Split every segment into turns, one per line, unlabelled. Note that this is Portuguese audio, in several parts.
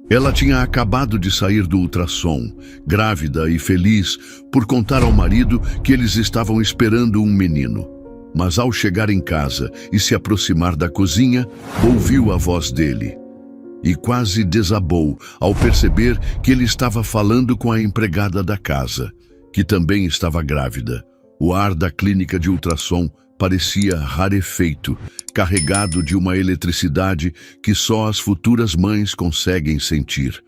Ela tinha acabado de sair do ultrassom, grávida e feliz por contar ao marido que eles estavam esperando um menino. Mas ao chegar em casa e se aproximar da cozinha, ouviu a voz dele. E quase desabou ao perceber que ele estava falando com a empregada da casa, que também estava grávida. O ar da clínica de ultrassom parecia rarefeito, carregado de uma eletricidade que só as futuras mães conseguem sentir.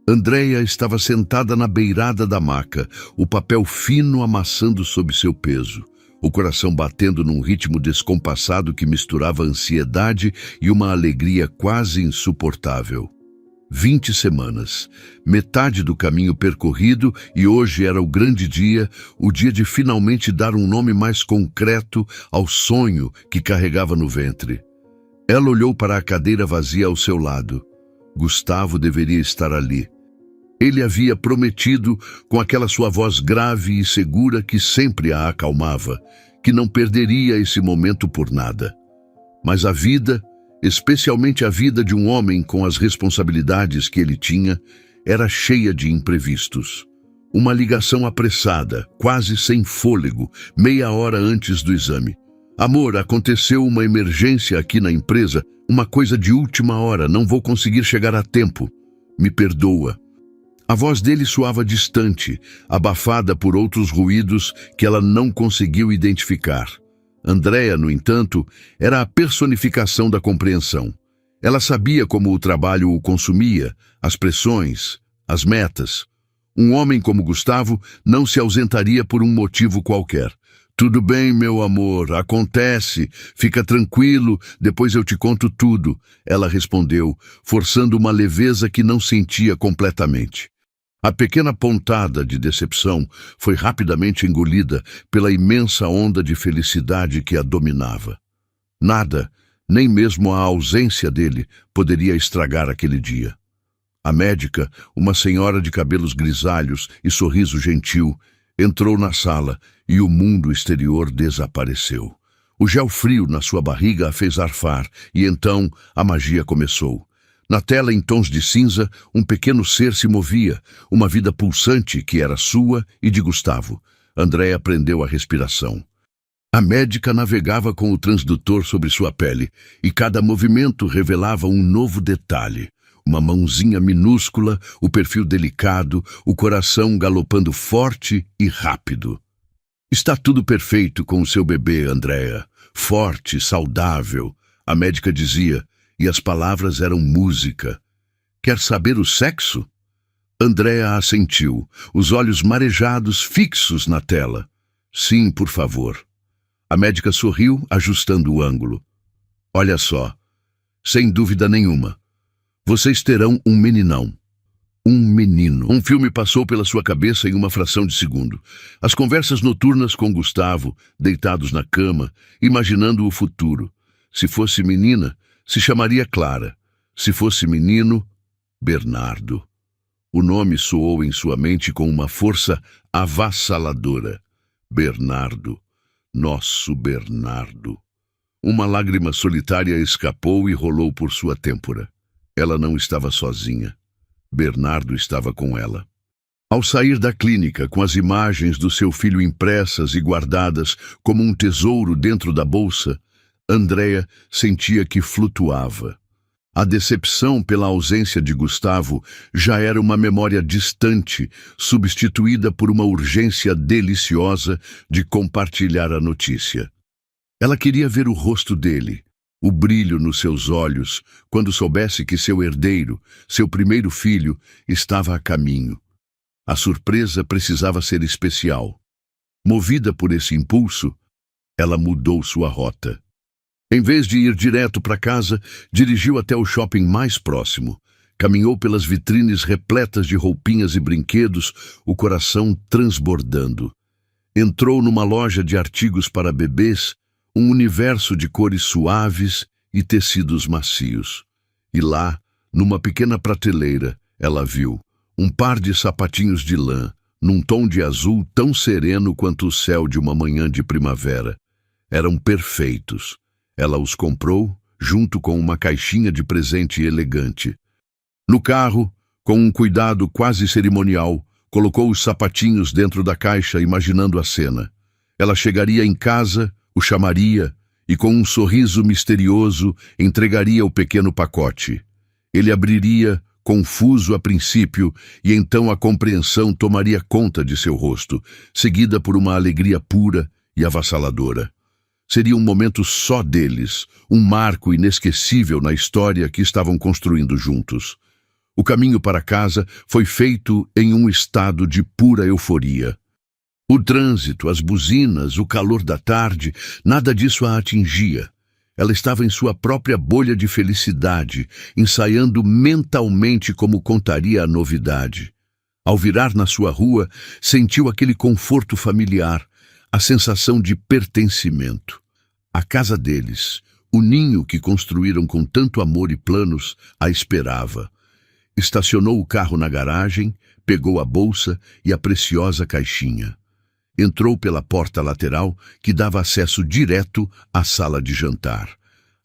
Andréia estava sentada na beirada da maca, o papel fino amassando sob seu peso, o coração batendo num ritmo descompassado que misturava ansiedade e uma alegria quase insuportável. 20 semanas, metade do caminho percorrido, e hoje era o grande dia, o dia de finalmente dar um nome mais concreto ao sonho que carregava no ventre. Ela olhou para a cadeira vazia ao seu lado. Gustavo deveria estar ali. Ele havia prometido, com aquela sua voz grave e segura que sempre a acalmava, que não perderia esse momento por nada. Mas a vida, especialmente a vida de um homem com as responsabilidades que ele tinha, era cheia de imprevistos. Uma ligação apressada, quase sem fôlego, meia hora antes do exame. Amor, aconteceu uma emergência aqui na empresa, uma coisa de última hora, não vou conseguir chegar a tempo. Me perdoa. A voz dele soava distante, abafada por outros ruídos que ela não conseguiu identificar. Andréia, no entanto, era a personificação da compreensão. Ela sabia como o trabalho o consumia, as pressões, as metas. Um homem como Gustavo não se ausentaria por um motivo qualquer. Tudo bem, meu amor, acontece, fica tranquilo, depois eu te conto tudo, ela respondeu, forçando uma leveza que não sentia completamente. A pequena pontada de decepção foi rapidamente engolida pela imensa onda de felicidade que a dominava. Nada, nem mesmo a ausência dele, poderia estragar aquele dia. A médica, uma senhora de cabelos grisalhos e sorriso gentil, entrou na sala e o mundo exterior desapareceu. O gel frio na sua barriga a fez arfar e então a magia começou. Na tela, em tons de cinza, um pequeno ser se movia, uma vida pulsante que era sua e de Gustavo. Andréia prendeu a respiração. A médica navegava com o transdutor sobre sua pele, e cada movimento revelava um novo detalhe. Uma mãozinha minúscula, o perfil delicado, o coração galopando forte e rápido. Está tudo perfeito com o seu bebê, Andréia. Forte, saudável, a médica dizia, e as palavras eram música. Quer saber o sexo? Andréia assentiu, os olhos marejados fixos na tela. Sim, por favor. A médica sorriu, ajustando o ângulo. Olha só, sem dúvida nenhuma. Vocês terão um meninão. Um menino. Um filme passou pela sua cabeça em uma fração de segundo. As conversas noturnas com Gustavo, deitados na cama, imaginando o futuro. Se fosse menina, se chamaria Clara. Se fosse menino, Bernardo. O nome soou em sua mente com uma força avassaladora. Bernardo. Nosso Bernardo. Uma lágrima solitária escapou e rolou por sua têmpora. Ela não estava sozinha. Bernardo estava com ela. Ao sair da clínica, com as imagens do seu filho impressas e guardadas como um tesouro dentro da bolsa, Andréia sentia que flutuava. A decepção pela ausência de Gustavo já era uma memória distante, substituída por uma urgência deliciosa de compartilhar a notícia. Ela queria ver o rosto dele, o brilho nos seus olhos, quando soubesse que seu herdeiro, seu primeiro filho, estava a caminho. A surpresa precisava ser especial. Movida por esse impulso, ela mudou sua rota. Em vez de ir direto para casa, dirigiu até o shopping mais próximo. Caminhou pelas vitrines repletas de roupinhas e brinquedos, o coração transbordando. Entrou numa loja de artigos para bebês, um universo de cores suaves e tecidos macios. E lá, numa pequena prateleira, ela viu um par de sapatinhos de lã, num tom de azul tão sereno quanto o céu de uma manhã de primavera. Eram perfeitos. Ela os comprou, junto com uma caixinha de presente elegante. No carro, Com um cuidado quase cerimonial, colocou os sapatinhos dentro da caixa, imaginando a cena. Ela chegaria em casa, o chamaria e, com um sorriso misterioso, entregaria o pequeno pacote. Ele abriria, confuso a princípio, e então a compreensão tomaria conta de seu rosto, seguida por uma alegria pura e avassaladora. Seria um momento só deles, um marco inesquecível na história que estavam construindo juntos. O caminho para casa foi feito em um estado de pura euforia. O trânsito, as buzinas, o calor da tarde, nada disso a atingia. Ela estava em sua própria bolha de felicidade, ensaiando mentalmente como contaria a novidade. Ao virar na sua rua, sentiu aquele conforto familiar, a sensação de pertencimento. A casa deles, o ninho que construíram com tanto amor e planos, a esperava. Estacionou o carro na garagem, pegou a bolsa e a preciosa caixinha. Entrou pela porta lateral, que dava acesso direto à sala de jantar.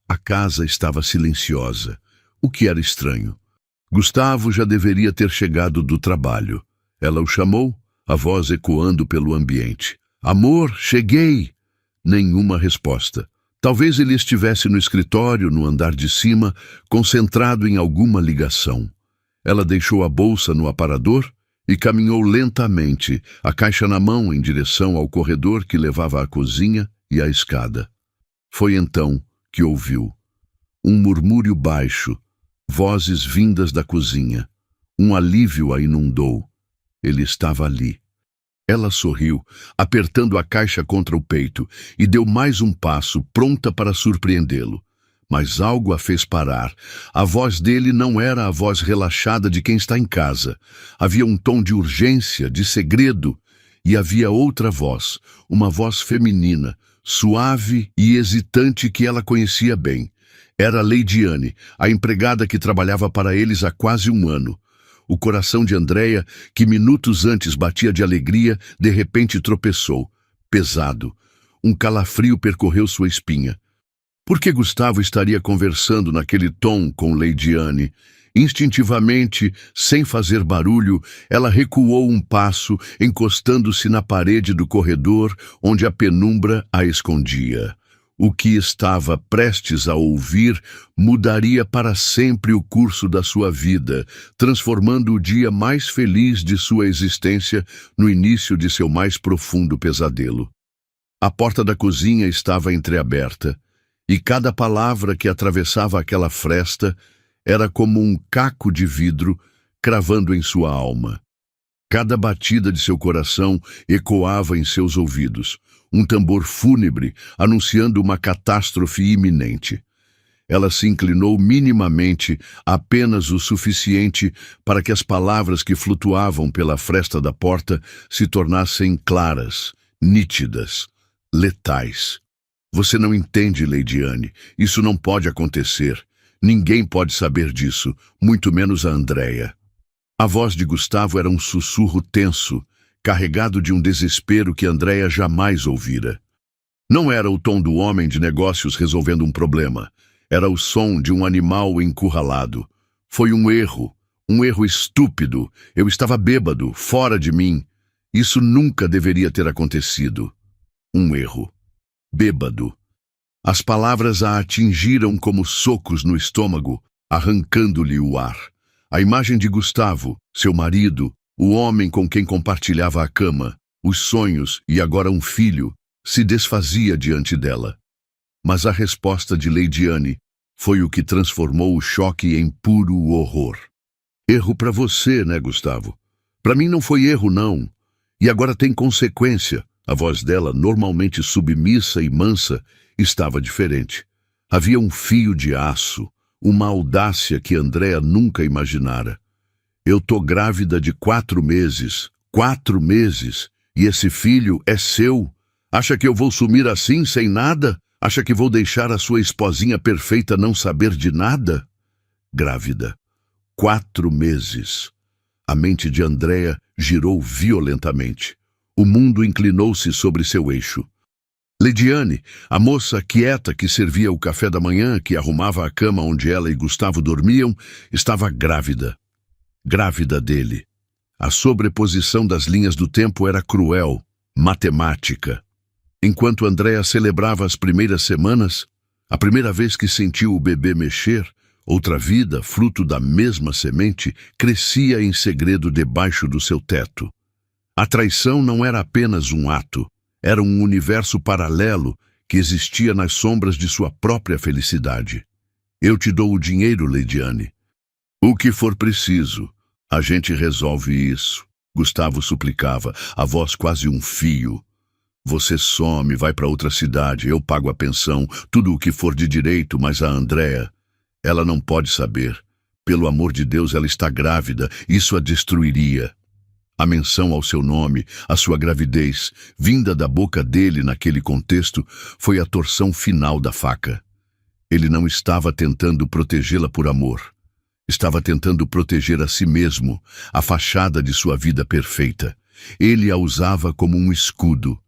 A casa estava silenciosa, o que era estranho. Gustavo já deveria ter chegado do trabalho. Ela o chamou, a voz ecoando pelo ambiente. "Amor, cheguei!" Nenhuma resposta. Talvez ele estivesse no escritório, no andar de cima, concentrado em alguma ligação. Ela deixou a bolsa no aparador e caminhou lentamente, a caixa na mão, em direção ao corredor que levava à cozinha e à escada. Foi então que ouviu um murmúrio baixo, vozes vindas da cozinha. Um alívio a inundou. Ele estava ali. Ela sorriu, apertando a caixa contra o peito, e deu mais um passo, pronta para surpreendê-lo. Mas algo a fez parar. A voz dele não era a voz relaxada de quem está em casa. Havia um tom de urgência, de segredo, e havia outra voz, uma voz feminina, suave e hesitante que ela conhecia bem. Era Leidiane, a empregada que trabalhava para eles há quase um ano. O coração de Andréia, que minutos antes batia de alegria, de repente tropeçou, pesado. Um calafrio percorreu sua espinha. Por que Gustavo estaria conversando naquele tom com Leidiane? Instintivamente, sem fazer barulho, ela recuou um passo, encostando-se na parede do corredor, onde a penumbra a escondia. O que estava prestes a ouvir mudaria para sempre o curso da sua vida, transformando o dia mais feliz de sua existência no início de seu mais profundo pesadelo. A porta da cozinha estava entreaberta, e cada palavra que atravessava aquela fresta era como um caco de vidro cravando em sua alma. Cada batida de seu coração ecoava em seus ouvidos, um tambor fúnebre anunciando uma catástrofe iminente. Ela se inclinou minimamente, apenas o suficiente para que as palavras que flutuavam pela fresta da porta se tornassem claras, nítidas, letais. Você não entende, Leidiane. Isso não pode acontecer. Ninguém pode saber disso, muito menos a Andréia. A voz de Gustavo era um sussurro tenso, carregado de um desespero que Andréia jamais ouvira. Não era o tom do homem de negócios resolvendo um problema. Era o som de um animal encurralado. Foi um erro estúpido. Eu estava bêbado, fora de mim. Isso nunca deveria ter acontecido. Um erro. Bêbado. As palavras a atingiram como socos no estômago, arrancando-lhe o ar. A imagem de Gustavo, seu marido, o homem com quem compartilhava a cama, os sonhos e agora um filho, se desfazia diante dela. Mas a resposta de Leidiane foi o que transformou o choque em puro horror. Erro para você, né, Gustavo? Para mim não foi erro, não. E agora tem consequência. A voz dela, normalmente submissa e mansa, estava diferente. Havia um fio de aço, uma audácia que Andréia nunca imaginara. Eu tô grávida de 4 meses. 4 meses. E esse filho é seu. Acha que eu vou sumir assim, sem nada? Acha que vou deixar a sua esposinha perfeita não saber de nada? Grávida. 4 meses. A mente de Andréia girou violentamente. O mundo inclinou-se sobre seu eixo. Leidiane, a moça quieta que servia o café da manhã, que arrumava a cama onde ela e Gustavo dormiam, estava grávida. grávida dele. A sobreposição das linhas do tempo era cruel, matemática. Enquanto Andréa celebrava as primeiras semanas, a primeira vez que sentiu o bebê mexer, outra vida, fruto da mesma semente, crescia em segredo debaixo do seu teto. A traição não era apenas um ato, era um universo paralelo que existia nas sombras de sua própria felicidade. Eu te dou o dinheiro, Leidiane. O que for preciso, a gente resolve isso. Gustavo suplicava, a voz quase um fio. Você some, vai para outra cidade, eu pago a pensão, tudo o que for de direito, mas a Andréa, ela não pode saber. Pelo amor de Deus, ela está grávida, isso a destruiria. A menção ao seu nome, a sua gravidez, vinda da boca dele naquele contexto, foi a torção final da faca. Ele não estava tentando protegê-la por amor. Estava tentando proteger a si mesmo, a fachada de sua vida perfeita. Ele a usava como um escudo.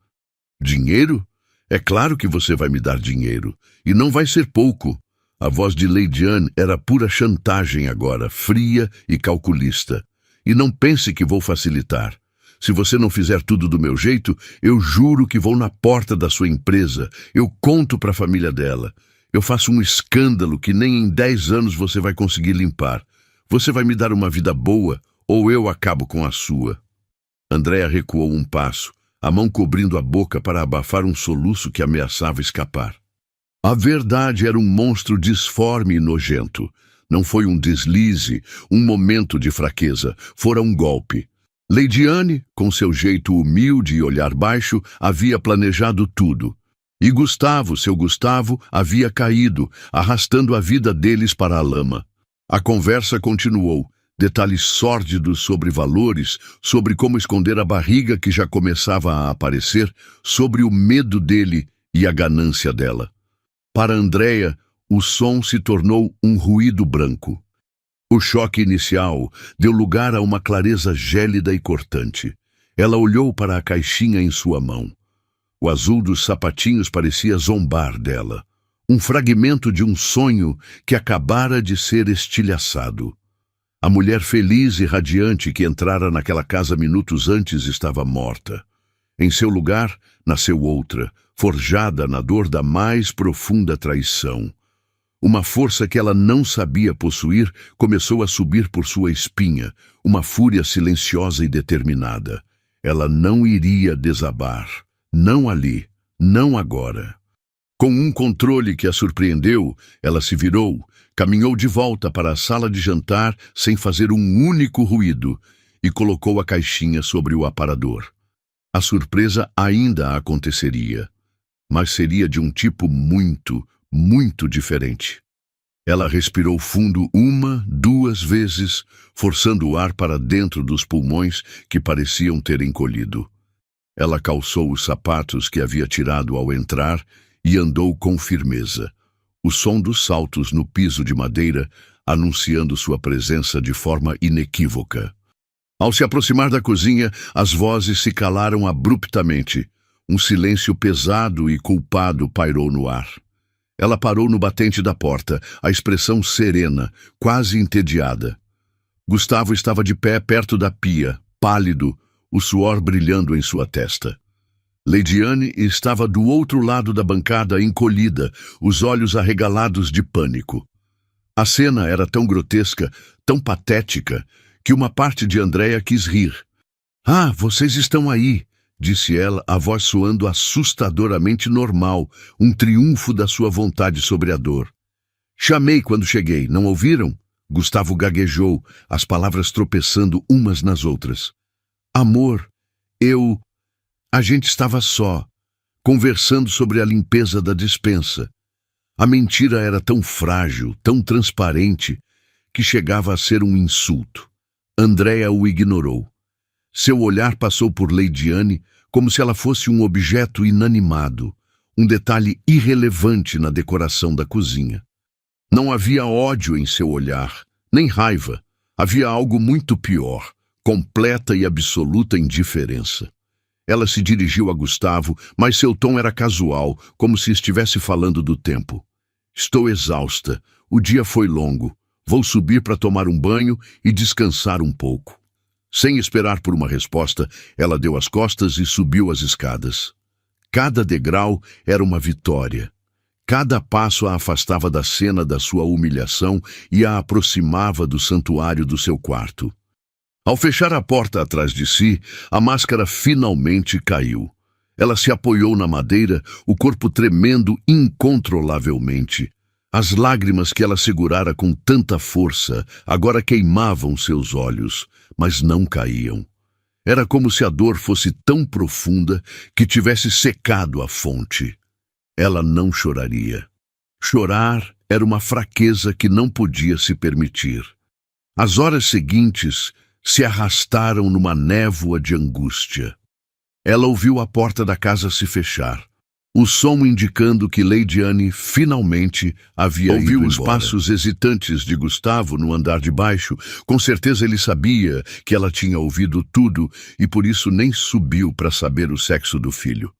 Dinheiro? É claro que você vai me dar dinheiro. E não vai ser pouco. A voz de Leidiane era pura chantagem agora, fria e calculista. E não pense que vou facilitar. Se você não fizer tudo do meu jeito, eu juro que vou na porta da sua empresa. Eu conto para a família dela. Eu faço um escândalo que nem em 10 anos você vai conseguir limpar. Você vai me dar uma vida boa ou eu acabo com a sua. Andréa recuou um passo, a mão cobrindo a boca para abafar um soluço que ameaçava escapar. A verdade era um monstro disforme e nojento. Não foi um deslize, um momento de fraqueza, fora um golpe. Leidiane, com seu jeito humilde e olhar baixo, havia planejado tudo. E Gustavo, seu Gustavo, havia caído, arrastando a vida deles para a lama. A conversa continuou, detalhes sórdidos sobre valores, sobre como esconder a barriga que já começava a aparecer, sobre o medo dele e a ganância dela. Para Andréa, o som se tornou um ruído branco. O choque inicial deu lugar a uma clareza gélida e cortante. Ela olhou para a caixinha em sua mão. O azul dos sapatinhos parecia zombar dela. Um fragmento de um sonho que acabara de ser estilhaçado. A mulher feliz e radiante que entrara naquela casa minutos antes estava morta. Em seu lugar, nasceu outra, forjada na dor da mais profunda traição. Uma força que ela não sabia possuir começou a subir por sua espinha, uma fúria silenciosa e determinada. Ela não iria desabar. Não ali, não agora. Com um controle que a surpreendeu, ela se virou, caminhou de volta para a sala de jantar sem fazer um único ruído e colocou a caixinha sobre o aparador. A surpresa ainda aconteceria, mas seria de um tipo muito, muito diferente. Ela respirou fundo 1, 2 vezes, forçando o ar para dentro dos pulmões que pareciam ter encolhido. Ela calçou os sapatos que havia tirado ao entrar e andou com firmeza. O som dos saltos no piso de madeira anunciando sua presença de forma inequívoca. Ao se aproximar da cozinha, as vozes se calaram abruptamente. Um silêncio pesado e culpado pairou no ar. Ela parou no batente da porta, a expressão serena, quase entediada. Gustavo estava de pé perto da pia, pálido, o suor brilhando em sua testa. Leidiane estava do outro lado da bancada, encolhida, os olhos arregalados de pânico. A cena era tão grotesca, tão patética, que uma parte de Andréa quis rir. "Ah, vocês estão aí", disse ela, a voz soando assustadoramente normal, um triunfo da sua vontade sobre a dor. "Chamei quando cheguei, não ouviram?" Gustavo gaguejou, as palavras tropeçando umas nas outras. "Amor, a gente estava só, conversando sobre a limpeza da despensa. A mentira era tão frágil, tão transparente, que chegava a ser um insulto." Andréa o ignorou. Seu olhar passou por Leidiane como se ela fosse um objeto inanimado, um detalhe irrelevante na decoração da cozinha. Não havia ódio em seu olhar, nem raiva. Havia algo muito pior, completa e absoluta indiferença. Ela se dirigiu a Gustavo, mas seu tom era casual, como se estivesse falando do tempo. "Estou exausta. O dia foi longo. Vou subir para tomar um banho e descansar um pouco. Sem esperar por uma resposta, ela deu as costas e subiu as escadas. Cada degrau era uma vitória. Cada passo a afastava da cena da sua humilhação e a aproximava do santuário do seu quarto. Ao fechar a porta atrás de si, a máscara finalmente caiu. Ela se apoiou na madeira, o corpo tremendo incontrolavelmente. As lágrimas que ela segurara com tanta força agora queimavam seus olhos, mas não caíam. Era como se a dor fosse tão profunda que tivesse secado a fonte. Ela não choraria. Chorar era uma fraqueza que não podia se permitir. As horas seguintes se arrastaram numa névoa de angústia. Ela ouviu a porta da casa se fechar, o som indicando que Lady Anne finalmente havia ido embora. Ouviu os passos hesitantes de Gustavo no andar de baixo. Com certeza ele sabia que ela tinha ouvido tudo e por isso nem subiu para saber o sexo do filho.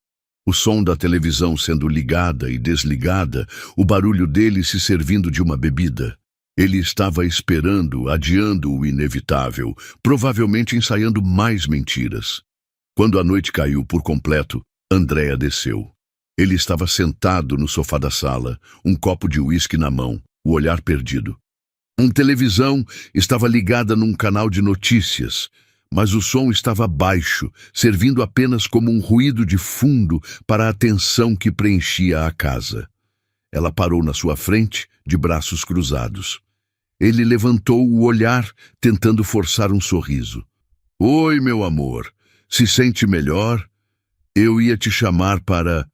O som da televisão sendo ligada e desligada, o barulho dele se servindo de uma bebida. Ele estava esperando, adiando o inevitável, provavelmente ensaiando mais mentiras. Quando a noite caiu por completo, Andrea desceu. Ele estava sentado no sofá da sala, um copo de uísque na mão, o olhar perdido. Uma televisão estava ligada num canal de notícias, mas o som estava baixo, servindo apenas como um ruído de fundo para a tensão que preenchia a casa. Ela parou na sua frente, de braços cruzados. Ele levantou o olhar, tentando forçar um sorriso. "Oi, meu amor. Se sente melhor? Eu ia te chamar para..."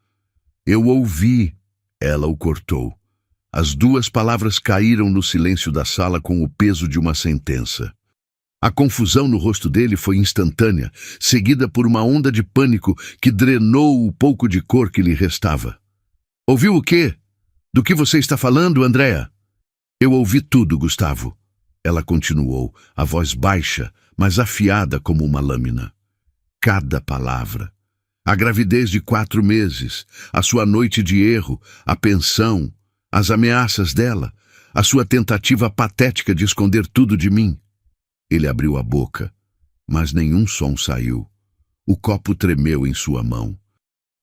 "Eu ouvi." Ela o cortou. As duas palavras caíram no silêncio da sala com o peso de uma sentença. A confusão no rosto dele foi instantânea, seguida por uma onda de pânico que drenou o pouco de cor que lhe restava. "Ouviu o quê? Do que você está falando, Andrea?" "Eu ouvi tudo, Gustavo." Ela continuou, a voz baixa, mas afiada como uma lâmina. Cada palavra. A gravidez de 4 meses, a sua noite de erro, a pensão, as ameaças dela, a sua tentativa patética de esconder tudo de mim. Ele abriu a boca, mas nenhum som saiu. O copo tremeu em sua mão.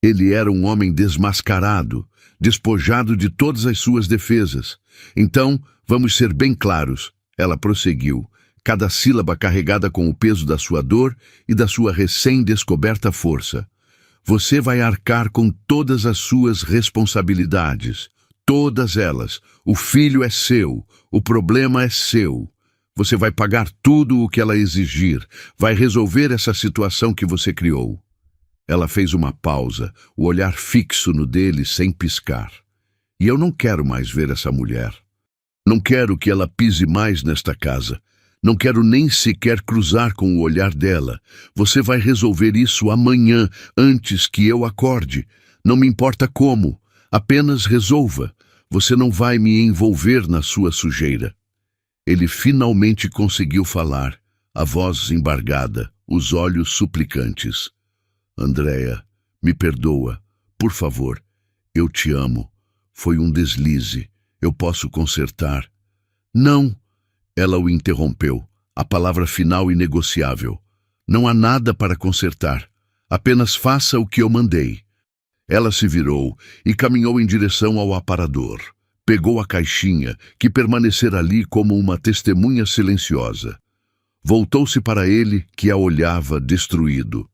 Ele era um homem desmascarado, despojado de todas as suas defesas. "Então, vamos ser bem claros," ela prosseguiu, cada sílaba carregada com o peso da sua dor e da sua recém-descoberta força. "Você vai arcar com todas as suas responsabilidades. Todas elas. O filho é seu. O problema é seu. Você vai pagar tudo o que ela exigir. Vai resolver essa situação que você criou." Ela fez uma pausa, o olhar fixo no dele sem piscar. "E eu não quero mais ver essa mulher. Não quero que ela pise mais nesta casa. Não quero nem sequer cruzar com o olhar dela. Você vai resolver isso amanhã, antes que eu acorde. Não me importa como. Apenas resolva. Você não vai me envolver na sua sujeira." Ele finalmente conseguiu falar, a voz embargada, os olhos suplicantes. "Andrea, me perdoa. Por favor. Eu te amo. Foi um deslize. Eu posso consertar." "Não." Ela o interrompeu, a palavra final inegociável. "Não há nada para consertar. Apenas faça o que eu mandei." Ela se virou e caminhou em direção ao aparador. Pegou a caixinha, que permanecera ali como uma testemunha silenciosa. Voltou-se para ele, que a olhava destruído.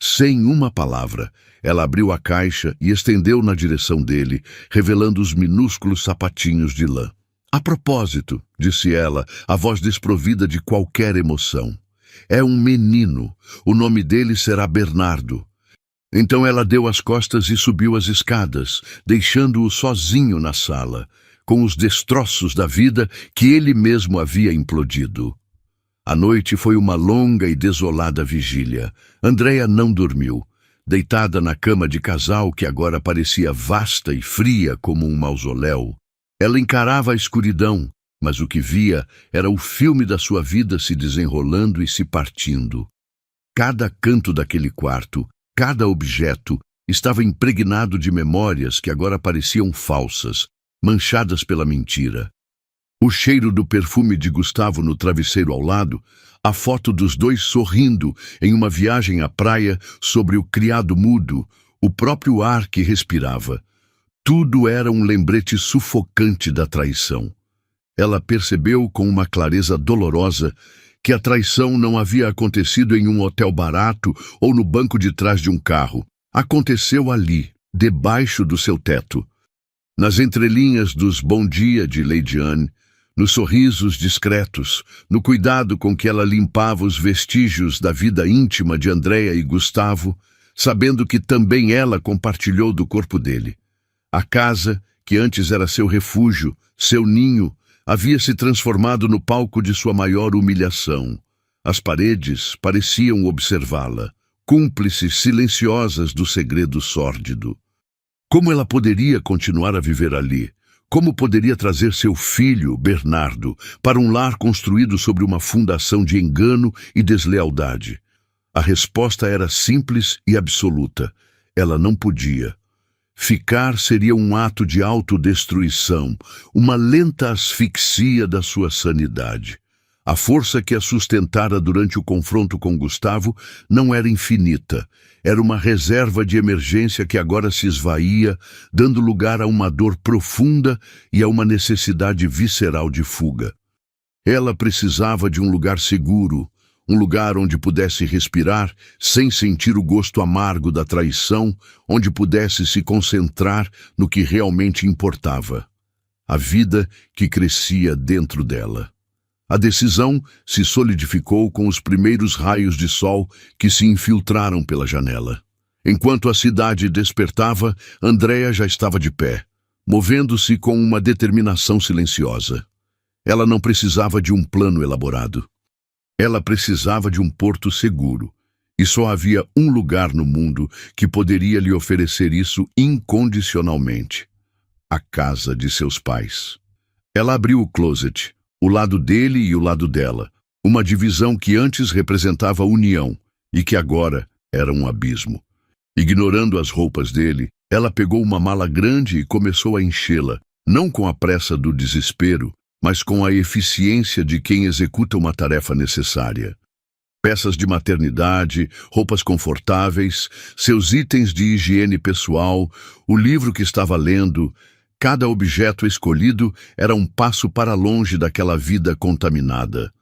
Sem uma palavra, ela abriu a caixa e estendeu na direção dele, revelando os minúsculos sapatinhos de lã. "A propósito," disse ela, a voz desprovida de qualquer emoção. "É um menino. O nome dele será Bernardo." Então ela deu as costas e subiu as escadas, deixando-o sozinho na sala, com os destroços da vida que ele mesmo havia implodido. A noite foi uma longa e desolada vigília. Andrea não dormiu. Deitada na cama de casal que agora parecia vasta e fria como um mausoléu, ela encarava a escuridão, mas o que via era o filme da sua vida se desenrolando e se partindo. Cada canto daquele quarto, cada objeto, estava impregnado de memórias que agora pareciam falsas, manchadas pela mentira. O cheiro do perfume de Gustavo no travesseiro ao lado, a foto dos dois sorrindo em uma viagem à praia sobre o criado mudo, o próprio ar que respirava. Tudo era um lembrete sufocante da traição. Ela percebeu com uma clareza dolorosa que a traição não havia acontecido em um hotel barato ou no banco de trás de um carro. Aconteceu ali, debaixo do seu teto. Nas entrelinhas dos bom dia de Lady Anne, nos sorrisos discretos, no cuidado com que ela limpava os vestígios da vida íntima de Andréa e Gustavo, sabendo que também ela compartilhou do corpo dele. A casa, que antes era seu refúgio, seu ninho, havia se transformado no palco de sua maior humilhação. As paredes pareciam observá-la, cúmplices silenciosas do segredo sórdido. Como ela poderia continuar a viver ali? Como poderia trazer seu filho, Bernardo, para um lar construído sobre uma fundação de engano e deslealdade? A resposta era simples e absoluta. Ela não podia. Ficar seria um ato de autodestruição, uma lenta asfixia da sua sanidade. A força que a sustentara durante o confronto com Gustavo não era infinita. Era uma reserva de emergência que agora se esvaía, dando lugar a uma dor profunda e a uma necessidade visceral de fuga. Ela precisava de um lugar seguro, um lugar onde pudesse respirar sem sentir o gosto amargo da traição, onde pudesse se concentrar no que realmente importava, a vida que crescia dentro dela. A decisão se solidificou com os primeiros raios de sol que se infiltraram pela janela. Enquanto a cidade despertava, Andréa já estava de pé, movendo-se com uma determinação silenciosa. Ela não precisava de um plano elaborado. Ela precisava de um porto seguro, e só havia um lugar no mundo que poderia lhe oferecer isso incondicionalmente: a casa de seus pais. Ela abriu o closet, o lado dele e o lado dela, uma divisão que antes representava união e que agora era um abismo. Ignorando as roupas dele, ela pegou uma mala grande e começou a enchê-la, não com a pressa do desespero, mas com a eficiência de quem executa uma tarefa necessária. Peças de maternidade, roupas confortáveis, seus itens de higiene pessoal, o livro que estava lendo. Cada objeto escolhido era um passo para longe daquela vida contaminada.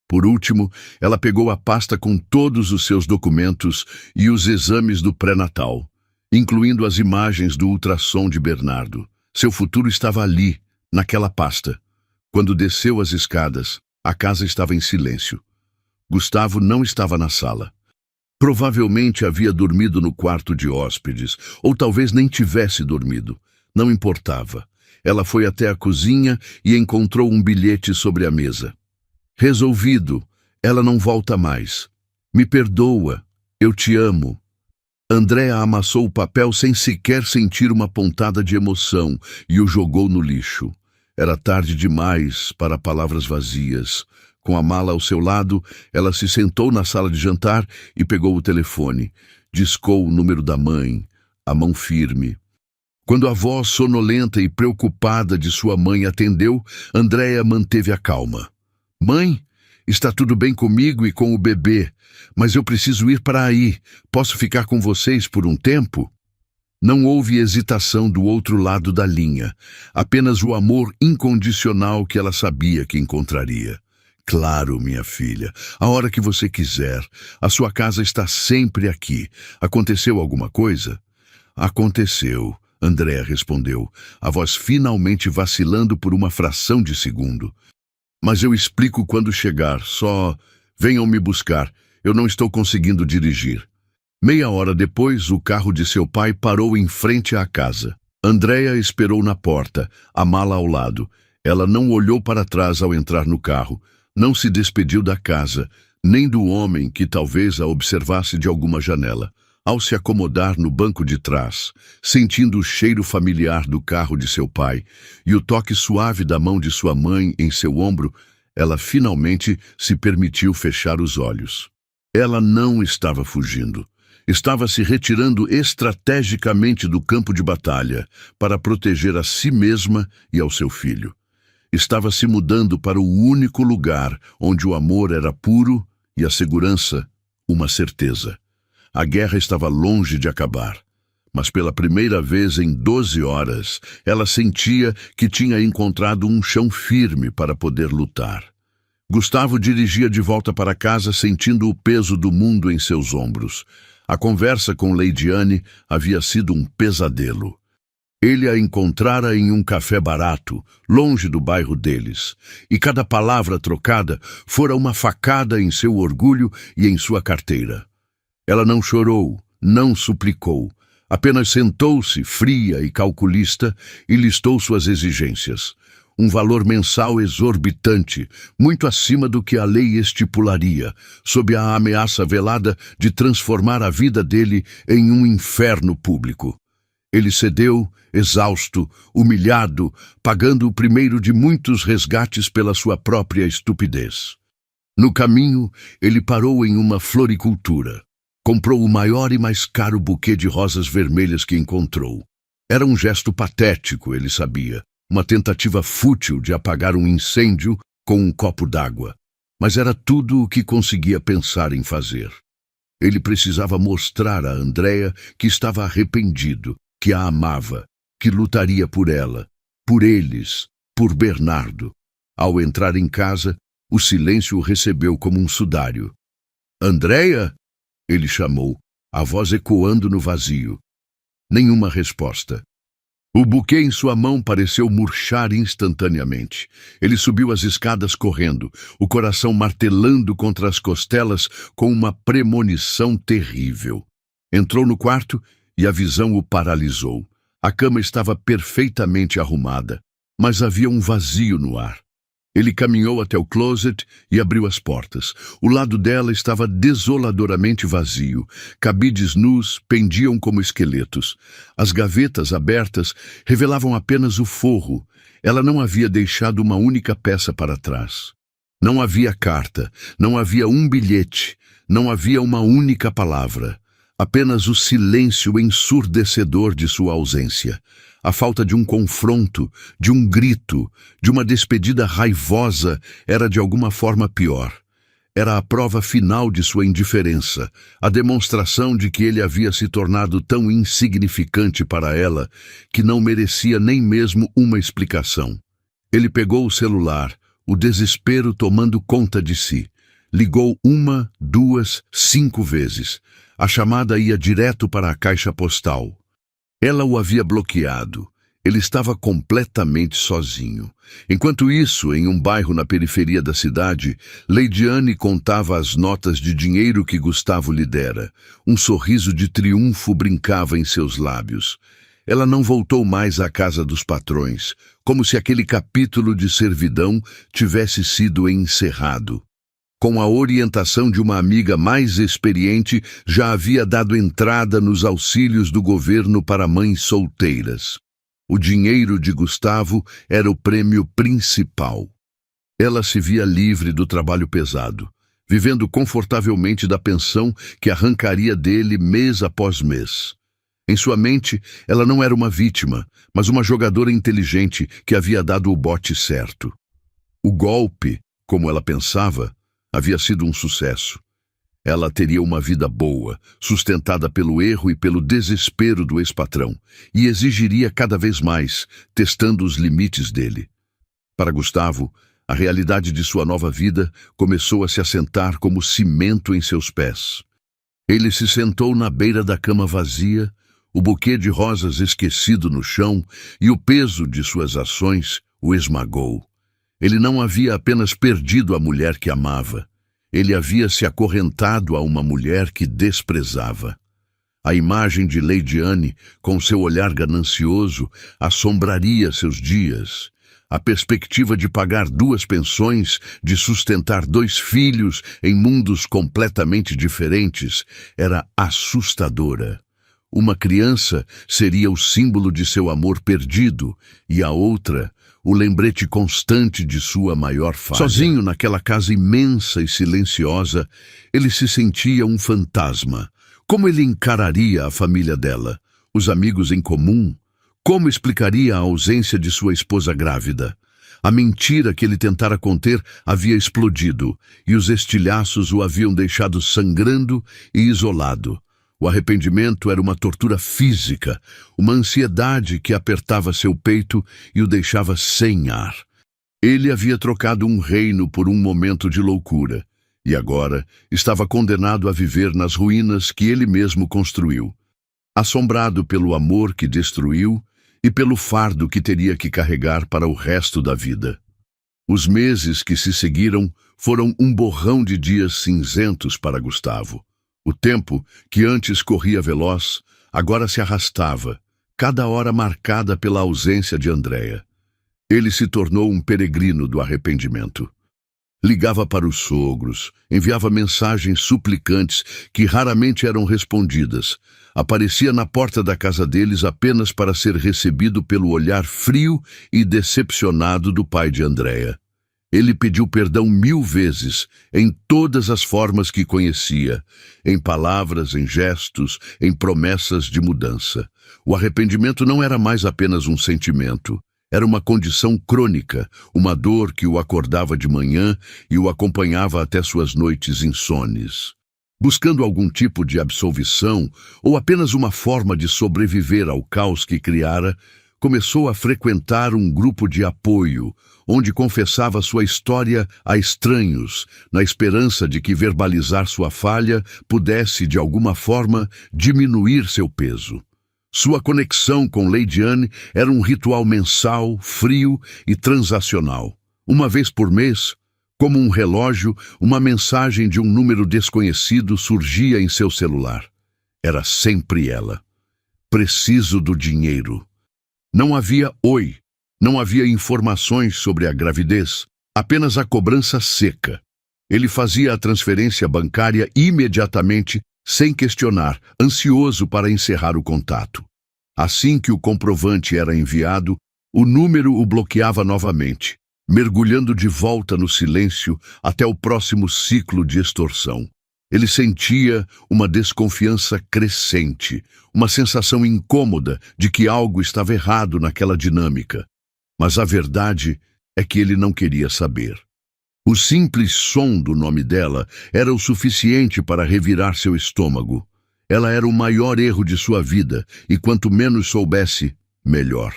Por último, ela pegou a pasta com todos os seus documentos e os exames do pré-natal, incluindo as imagens do ultrassom de Bernardo. Seu futuro estava ali, naquela pasta. Quando desceu as escadas, a casa estava em silêncio. Gustavo não estava na sala. Provavelmente havia dormido no quarto de hóspedes, ou talvez nem tivesse dormido. Não importava. Ela foi até a cozinha e encontrou um bilhete sobre a mesa. Resolvido, ela não volta mais. Me perdoa, eu te amo. Andréa amassou o papel sem sequer sentir uma pontada de emoção e o jogou no lixo. Era tarde demais para palavras vazias. Com a mala ao seu lado, ela se sentou na sala de jantar e pegou o telefone. Discou o número da mãe, a mão firme. Quando a voz sonolenta e preocupada de sua mãe atendeu, Andréa manteve a calma. Mãe, está tudo bem comigo e com o bebê, mas eu preciso ir para aí. Posso ficar com vocês por um tempo? Não houve hesitação do outro lado da linha, apenas o amor incondicional que ela sabia que encontraria. Claro, minha filha, a hora que você quiser. A sua casa está sempre aqui. Aconteceu alguma coisa? Aconteceu. Andréa respondeu, a voz finalmente vacilando por uma fração de segundo. Mas eu explico quando chegar, só venham me buscar, eu não estou conseguindo dirigir. Meia hora depois, o carro de seu pai parou em frente à casa. Andréa esperou na porta, a mala ao lado. Ela não olhou para trás ao entrar no carro, não se despediu da casa, nem do homem que talvez a observasse de alguma janela. Ao se acomodar no banco de trás, sentindo o cheiro familiar do carro de seu pai e o toque suave da mão de sua mãe em seu ombro, ela finalmente se permitiu fechar os olhos. Ela não estava fugindo. Estava se retirando estrategicamente do campo de batalha para proteger a si mesma e ao seu filho. estava se mudando para o único lugar onde o amor era puro e a segurança uma certeza. A guerra estava longe de acabar, mas pela primeira vez em 12 horas, ela sentia que tinha encontrado um chão firme para poder lutar. Gustavo dirigia de volta para casa sentindo o peso do mundo em seus ombros. A conversa com Leidiane havia sido um pesadelo. Ele a encontrara em um café barato, longe do bairro deles, e cada palavra trocada fora uma facada em seu orgulho e em sua carteira. Ela não chorou, não suplicou, apenas sentou-se, fria e calculista, e listou suas exigências. Um valor mensal exorbitante, muito acima do que a lei estipularia, sob a ameaça velada de transformar a vida dele em um inferno público. Ele cedeu, exausto, humilhado, pagando o primeiro de muitos resgates pela sua própria estupidez. No caminho, ele parou em uma floricultura. Comprou o maior e mais caro buquê de rosas vermelhas que encontrou. Era um gesto patético, ele sabia, uma tentativa fútil de apagar um incêndio com um copo d'água. Mas era tudo o que conseguia pensar em fazer. Ele precisava mostrar a Andréa que estava arrependido, que a amava, que lutaria por ela, por eles, por Bernardo. Ao entrar em casa, o silêncio o recebeu como um sudário. "Andréa?" ele chamou, a voz ecoando no vazio. Nenhuma resposta. O buquê em sua mão pareceu murchar instantaneamente. Ele subiu as escadas correndo, o coração martelando contra as costelas com uma premonição terrível. Entrou no quarto e a visão o paralisou. A cama estava perfeitamente arrumada, mas havia um vazio no ar. Ele caminhou até o closet e abriu as portas. O lado dela estava desoladoramente vazio. Cabides nus pendiam como esqueletos. As gavetas abertas revelavam apenas o forro. Ela não havia deixado uma única peça para trás. Não havia carta, não havia um bilhete, não havia uma única palavra. Apenas o silêncio ensurdecedor de sua ausência. A falta de um confronto, de um grito, de uma despedida raivosa era de alguma forma pior. Era a prova final de sua indiferença, a demonstração de que ele havia se tornado tão insignificante para ela que não merecia nem mesmo uma explicação. Ele pegou o celular, o desespero tomando conta de si. Ligou 1, 2, 5 vezes. A chamada ia direto para a caixa postal. Ela o havia bloqueado. Ele estava completamente sozinho. Enquanto isso, em um bairro na periferia da cidade, Leidiane contava as notas de dinheiro que Gustavo lhe dera. Um sorriso de triunfo brincava em seus lábios. Ela não voltou mais à casa dos patrões, como se aquele capítulo de servidão tivesse sido encerrado. Com a orientação de uma amiga mais experiente, já havia dado entrada nos auxílios do governo para mães solteiras. O dinheiro de Gustavo era o prêmio principal. Ela se via livre do trabalho pesado, vivendo confortavelmente da pensão que arrancaria dele mês após mês. Em sua mente, ela não era uma vítima, mas uma jogadora inteligente que havia dado o bote certo. O golpe, como ela pensava, havia sido um sucesso. Ela teria uma vida boa, sustentada pelo erro e pelo desespero do ex-patrão, e exigiria cada vez mais, testando os limites dele. Para Gustavo, a realidade de sua nova vida começou a se assentar como cimento em seus pés. Ele se sentou na beira da cama vazia, o buquê de rosas esquecido no chão, e o peso de suas ações o esmagou. Ele não havia apenas perdido a mulher que amava, ele havia se acorrentado a uma mulher que desprezava. A imagem de Leidiane, com seu olhar ganancioso, assombraria seus dias. A perspectiva de pagar 2 pensões, de sustentar 2 filhos em mundos completamente diferentes, era assustadora. Uma criança seria o símbolo de seu amor perdido, e a outra, o lembrete constante de sua maior falha. Sozinho naquela casa imensa e silenciosa, ele se sentia um fantasma. Como ele encararia a família dela? Os amigos em comum? Como explicaria a ausência de sua esposa grávida? A mentira que ele tentara conter havia explodido, e os estilhaços o haviam deixado sangrando e isolado. O arrependimento era uma tortura física, uma ansiedade que apertava seu peito e o deixava sem ar. Ele havia trocado um reino por um momento de loucura, e agora estava condenado a viver nas ruínas que ele mesmo construiu. Assombrado pelo amor que destruiu e pelo fardo que teria que carregar para o resto da vida. Os meses que se seguiram foram um borrão de dias cinzentos para Gustavo. O tempo, que antes corria veloz, agora se arrastava, cada hora marcada pela ausência de Andréa. Ele se tornou um peregrino do arrependimento. Ligava para os sogros, enviava mensagens suplicantes que raramente eram respondidas. Aparecia na porta da casa deles apenas para ser recebido pelo olhar frio e decepcionado do pai de Andréa. Ele pediu perdão 1000 vezes, em todas as formas que conhecia, em palavras, em gestos, em promessas de mudança. O arrependimento não era mais apenas um sentimento. Era uma condição crônica, uma dor que o acordava de manhã e o acompanhava até suas noites insones. Buscando algum tipo de absolvição ou apenas uma forma de sobreviver ao caos que criara, começou a frequentar um grupo de apoio, onde confessava sua história a estranhos, na esperança de que verbalizar sua falha pudesse, de alguma forma, diminuir seu peso. Sua conexão com Lady Anne era um ritual mensal, frio e transacional. Uma vez por mês, como um relógio, uma mensagem de um número desconhecido surgia em seu celular. Era sempre ela. Preciso do dinheiro. Não havia oi, não havia informações sobre a gravidez, apenas a cobrança seca. Ele fazia a transferência bancária imediatamente, sem questionar, ansioso para encerrar o contato. Assim que o comprovante era enviado, o número o bloqueava novamente, mergulhando de volta no silêncio até o próximo ciclo de extorsão. Ele sentia uma desconfiança crescente, uma sensação incômoda de que algo estava errado naquela dinâmica. Mas a verdade é que ele não queria saber. O simples som do nome dela era o suficiente para revirar seu estômago. Ela era o maior erro de sua vida, e quanto menos soubesse, melhor.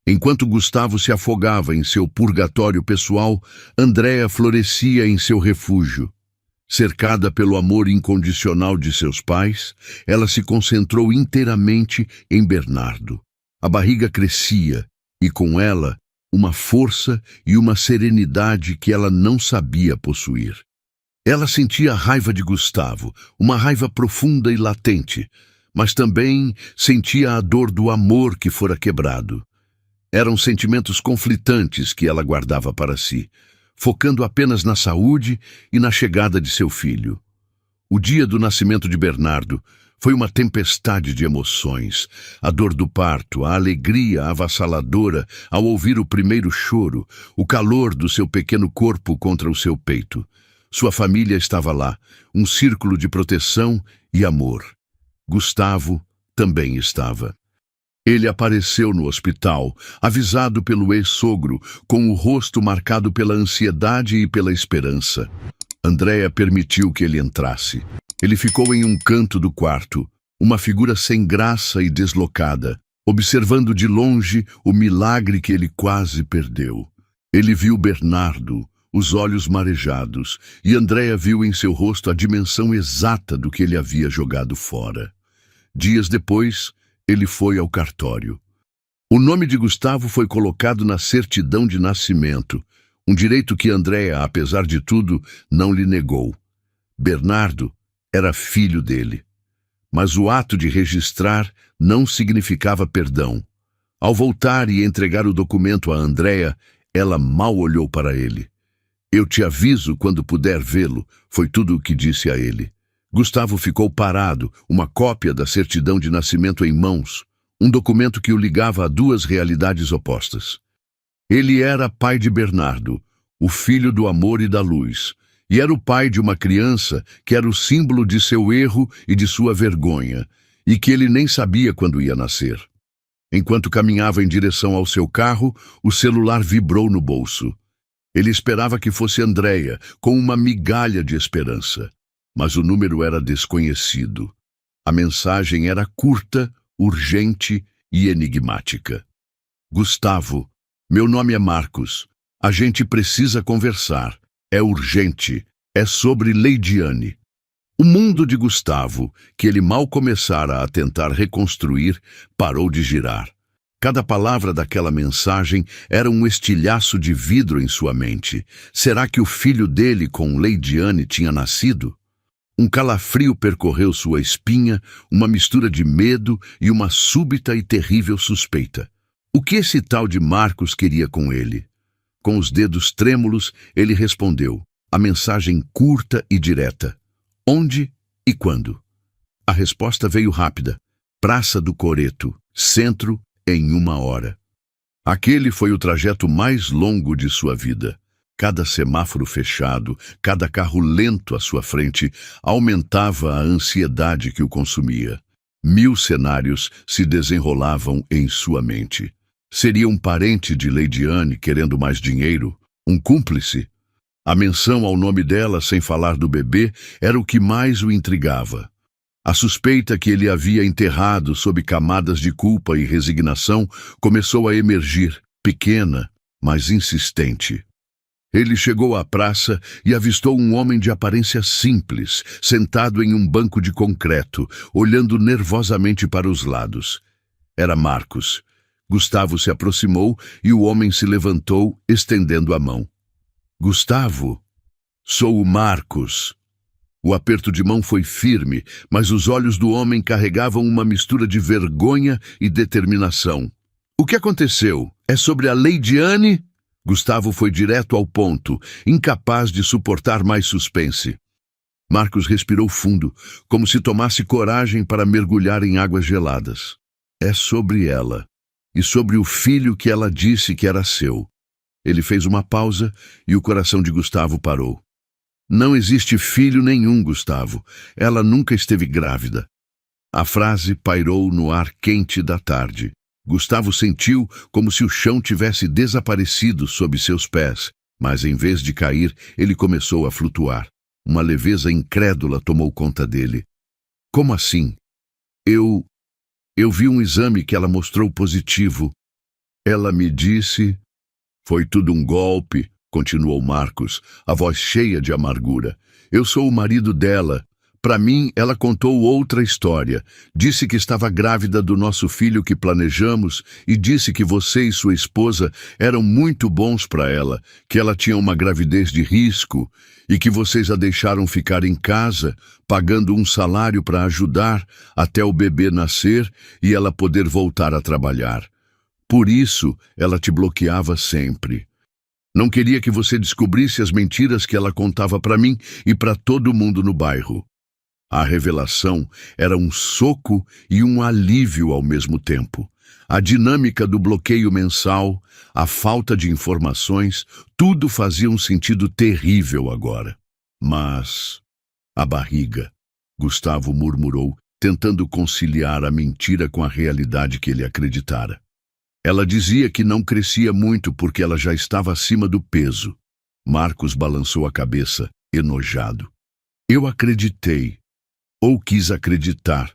Enquanto Gustavo se afogava em seu purgatório pessoal, Andréa florescia em seu refúgio. Cercada pelo amor incondicional de seus pais, ela se concentrou inteiramente em Bernardo. A barriga crescia, e com ela, uma força e uma serenidade que ela não sabia possuir. Ela sentia a raiva de Gustavo, uma raiva profunda e latente, mas também sentia a dor do amor que fora quebrado. Eram sentimentos conflitantes que ela guardava para si, focando apenas na saúde e na chegada de seu filho. O dia do nascimento de Bernardo foi uma tempestade de emoções. A dor do parto, a alegria avassaladora ao ouvir o primeiro choro, o calor do seu pequeno corpo contra o seu peito. Sua família estava lá, um círculo de proteção e amor. Gustavo também estava. Ele apareceu no hospital, avisado pelo ex-sogro, com o rosto marcado pela ansiedade e pela esperança. Andréa permitiu que ele entrasse. Ele ficou em um canto do quarto, uma figura sem graça e deslocada, observando de longe o milagre que ele quase perdeu. Ele viu Bernardo, os olhos marejados, e Andréa viu em seu rosto a dimensão exata do que ele havia jogado fora. Dias depois, ele foi ao cartório. O nome de Gustavo foi colocado na certidão de nascimento, um direito que Andréa, apesar de tudo, não lhe negou. Bernardo era filho dele. Mas o ato de registrar não significava perdão. Ao voltar e entregar o documento a Andréa, ela mal olhou para ele. "Eu te aviso quando puder vê-lo", foi tudo o que disse a ele. Gustavo ficou parado, uma cópia da certidão de nascimento em mãos, um documento que o ligava a duas realidades opostas. Ele era pai de Bernardo, o filho do amor e da luz, e era o pai de uma criança que era o símbolo de seu erro e de sua vergonha, e que ele nem sabia quando ia nascer. Enquanto caminhava em direção ao seu carro, o celular vibrou no bolso. Ele esperava que fosse Andréia, com uma migalha de esperança. Mas o número era desconhecido. A mensagem era curta, urgente e enigmática. Gustavo, meu nome é Marcos. A gente precisa conversar. É urgente. É sobre Leidiane. O mundo de Gustavo, que ele mal começara a tentar reconstruir, parou de girar. Cada palavra daquela mensagem era um estilhaço de vidro em sua mente. Será que o filho dele com Leidiane tinha nascido? Um calafrio percorreu sua espinha, uma mistura de medo e uma súbita e terrível suspeita. O que esse tal de Marcos queria com ele? Com os dedos trêmulos, ele respondeu, a mensagem curta e direta. Onde e quando? A resposta veio rápida. Praça do Coreto, centro, em 1 hora. Aquele foi o trajeto mais longo de sua vida. Cada semáforo fechado, cada carro lento à sua frente, aumentava a ansiedade que o consumia. 1000 cenários se desenrolavam em sua mente. Seria um parente de Leidiane querendo mais dinheiro? Um cúmplice? A menção ao nome dela, sem falar do bebê, era o que mais o intrigava. A suspeita que ele havia enterrado sob camadas de culpa e resignação começou a emergir, pequena, mas insistente. Ele chegou à praça e avistou um homem de aparência simples, sentado em um banco de concreto, olhando nervosamente para os lados. Era Marcos. Gustavo se aproximou e o homem se levantou, estendendo a mão. Gustavo, sou o Marcos. O aperto de mão foi firme, mas os olhos do homem carregavam uma mistura de vergonha e determinação. O que aconteceu? É sobre a Leidiane? Gustavo foi direto ao ponto, incapaz de suportar mais suspense. Marcos respirou fundo, como se tomasse coragem para mergulhar em águas geladas. É sobre ela, e sobre o filho que ela disse que era seu. Ele fez uma pausa e o coração de Gustavo parou. Não existe filho nenhum, Gustavo. Ela nunca esteve grávida. A frase pairou no ar quente da tarde. Gustavo sentiu como se o chão tivesse desaparecido sob seus pés, mas em vez de cair, ele começou a flutuar. Uma leveza incrédula tomou conta dele. Como assim? Eu vi um exame que ela mostrou positivo. Ela me disse... Foi tudo um golpe, continuou Marcos, a voz cheia de amargura. Eu sou o marido dela. Para mim, ela contou outra história. Disse que estava grávida do nosso filho que planejamos e disse que você e sua esposa eram muito bons para ela, que ela tinha uma gravidez de risco e que vocês a deixaram ficar em casa, pagando um salário para ajudar até o bebê nascer e ela poder voltar a trabalhar. Por isso, ela te bloqueava sempre. Não queria que você descobrisse as mentiras que ela contava para mim e para todo mundo no bairro. A revelação era um soco e um alívio ao mesmo tempo. A dinâmica do bloqueio mensal, a falta de informações, tudo fazia um sentido terrível agora. Mas... a barriga, Gustavo murmurou, tentando conciliar a mentira com a realidade que ele acreditara. Ela dizia que não crescia muito porque ela já estava acima do peso. Marcos balançou a cabeça, enojado. Eu acreditei, ou quis acreditar.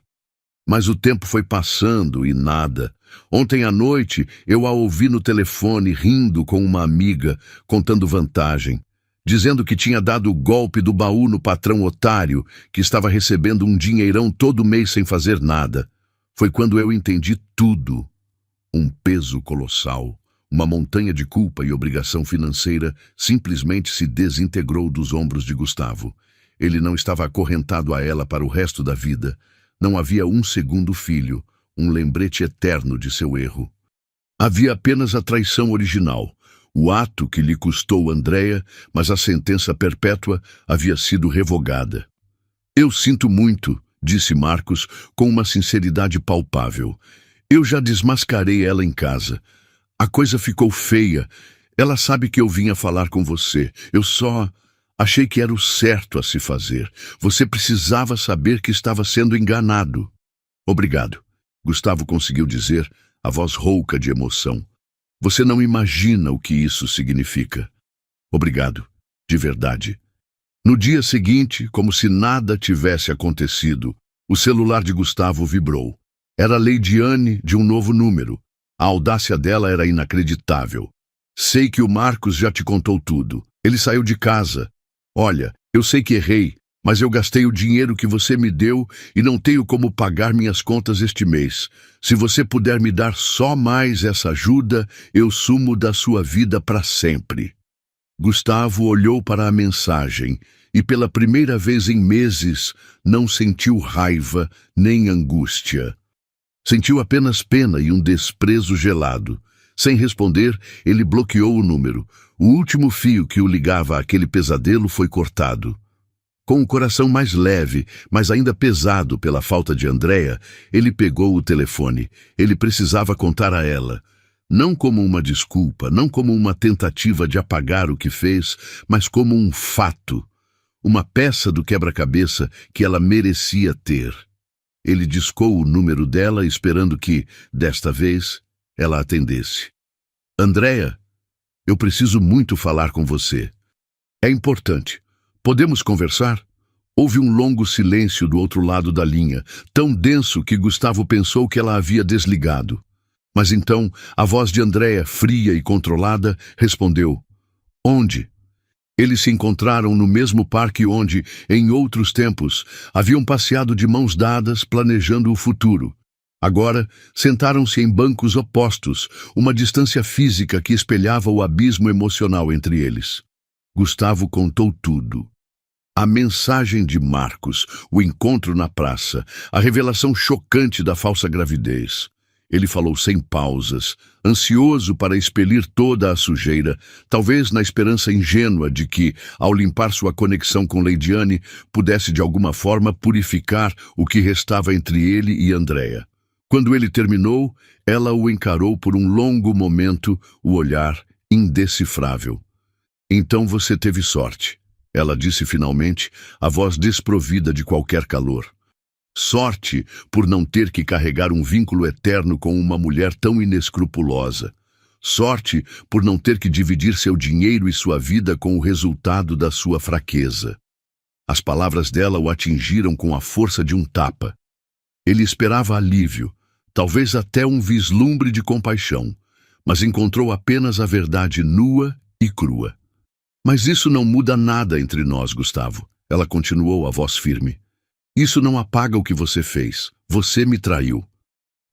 Mas o tempo foi passando e nada. Ontem à noite eu a ouvi no telefone rindo com uma amiga, contando vantagem, dizendo que tinha dado o golpe do baú no patrão otário, que estava recebendo um dinheirão todo mês sem fazer nada. Foi quando eu entendi tudo. Um peso colossal, uma montanha de culpa e obrigação financeira simplesmente se desintegrou dos ombros de Gustavo. Ele não estava acorrentado a ela para o resto da vida. Não havia um segundo filho, um lembrete eterno de seu erro. Havia apenas a traição original, o ato que lhe custou Andréia, mas a sentença perpétua havia sido revogada. Eu sinto muito, disse Marcos com uma sinceridade palpável. Eu já desmascarei ela em casa. A coisa ficou feia. Ela sabe que eu vinha falar com você. Eu só achei que era o certo a se fazer. Você precisava saber que estava sendo enganado. Obrigado, Gustavo conseguiu dizer, a voz rouca de emoção. Você não imagina o que isso significa. Obrigado, de verdade. No dia seguinte, como se nada tivesse acontecido, o celular de Gustavo vibrou. Era Leidiane, de um novo número. A audácia dela era inacreditável. Sei que o Marcos já te contou tudo. Ele saiu de casa. Olha, eu sei que errei, mas eu gastei o dinheiro que você me deu e não tenho como pagar minhas contas este mês. Se você puder me dar só mais essa ajuda, eu sumo da sua vida para sempre. Gustavo olhou para a mensagem e, pela primeira vez em meses, não sentiu raiva nem angústia. Sentiu apenas pena e um desprezo gelado. Sem responder, ele bloqueou o número. O último fio que o ligava àquele pesadelo foi cortado. Com o coração mais leve, mas ainda pesado pela falta de Andréia, ele pegou o telefone. Ele precisava contar a ela. Não como uma desculpa, não como uma tentativa de apagar o que fez, mas como um fato. Uma peça do quebra-cabeça que ela merecia ter. Ele discou o número dela, esperando que, desta vez, ela atendesse. Andréia, eu preciso muito falar com você. É importante. Podemos conversar? Houve um longo silêncio do outro lado da linha, tão denso que Gustavo pensou que ela havia desligado. Mas então, a voz de Andréia, fria e controlada, respondeu: Onde? Eles se encontraram no mesmo parque onde, em outros tempos, haviam passeado de mãos dadas, planejando o futuro. Agora, sentaram-se em bancos opostos, uma distância física que espelhava o abismo emocional entre eles. Gustavo contou tudo. A mensagem de Marcos, o encontro na praça, a revelação chocante da falsa gravidez. Ele falou sem pausas, ansioso para expelir toda a sujeira, talvez na esperança ingênua de que, ao limpar sua conexão com Leidiane, pudesse de alguma forma purificar o que restava entre ele e Andréia. Quando ele terminou, ela o encarou por um longo momento, o olhar indecifrável. Então você teve sorte, ela disse finalmente, a voz desprovida de qualquer calor. Sorte por não ter que carregar um vínculo eterno com uma mulher tão inescrupulosa. Sorte por não ter que dividir seu dinheiro e sua vida com o resultado da sua fraqueza. As palavras dela o atingiram com a força de um tapa. Ele esperava alívio, talvez até um vislumbre de compaixão, mas encontrou apenas a verdade nua e crua. Mas isso não muda nada entre nós, Gustavo. Ela continuou, a voz firme. Isso não apaga o que você fez. Você me traiu.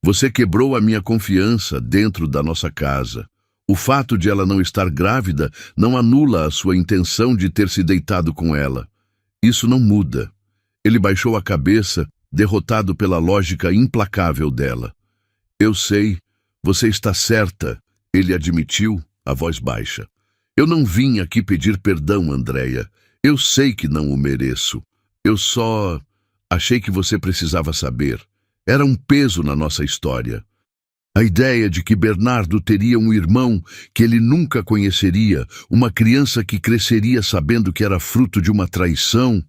Você quebrou a minha confiança dentro da nossa casa. O fato de ela não estar grávida não anula a sua intenção de ter se deitado com ela. Isso não muda. Ele baixou a cabeça, derrotado pela lógica implacável dela. Eu sei, você está certa, ele admitiu, a voz baixa. Eu não vim aqui pedir perdão, Andréia. Eu sei que não o mereço. Eu só achei que você precisava saber. Era um peso na nossa história. A ideia de que Bernardo teria um irmão que ele nunca conheceria, uma criança que cresceria sabendo que era fruto de uma traição.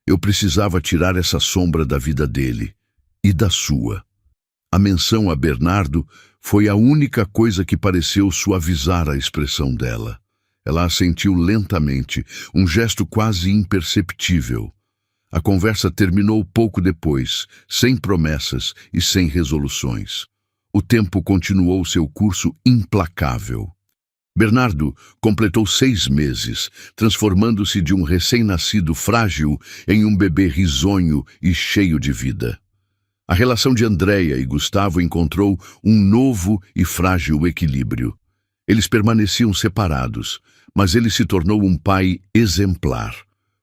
Eu precisava tirar essa sombra da vida dele e da sua. A menção a Bernardo foi a única coisa que pareceu suavizar a expressão dela. Ela assentiu lentamente, um gesto quase imperceptível. A conversa terminou pouco depois, sem promessas e sem resoluções. O tempo continuou seu curso implacável. Bernardo completou 6 meses, transformando-se de um recém-nascido frágil em um bebê risonho e cheio de vida. A relação de Andréia e Gustavo encontrou um novo e frágil equilíbrio. Eles permaneciam separados, mas ele se tornou um pai exemplar.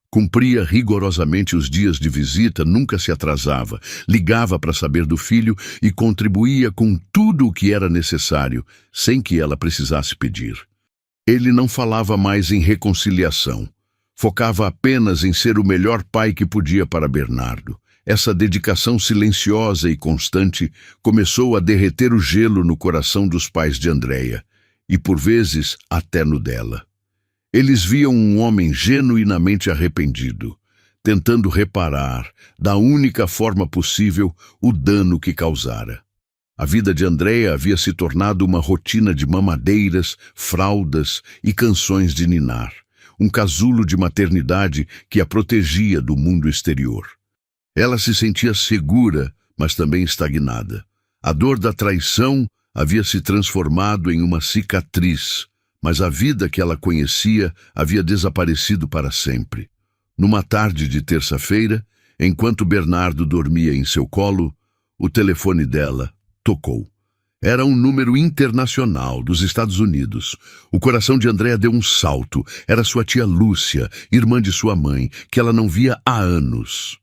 Cumpria rigorosamente os dias de visita, nunca se atrasava, ligava para saber do filho e contribuía com tudo o que era necessário, sem que ela precisasse pedir. Ele não falava mais em reconciliação. Focava apenas em ser o melhor pai que podia para Bernardo. Essa dedicação silenciosa e constante começou a derreter o gelo no coração dos pais de Andréia, e por vezes até no dela. Eles viam um homem genuinamente arrependido, tentando reparar, da única forma possível, o dano que causara. A vida de Andréia havia se tornado uma rotina de mamadeiras, fraldas e canções de ninar. Um casulo de maternidade que a protegia do mundo exterior. Ela se sentia segura, mas também estagnada. A dor da traição havia se transformado em uma cicatriz, mas a vida que ela conhecia havia desaparecido para sempre. Numa tarde de terça-feira, enquanto Bernardo dormia em seu colo, o telefone dela tocou. Era um número internacional dos Estados Unidos. O coração de Andréia deu um salto. Era sua tia Lúcia, irmã de sua mãe, que ela não via há anos.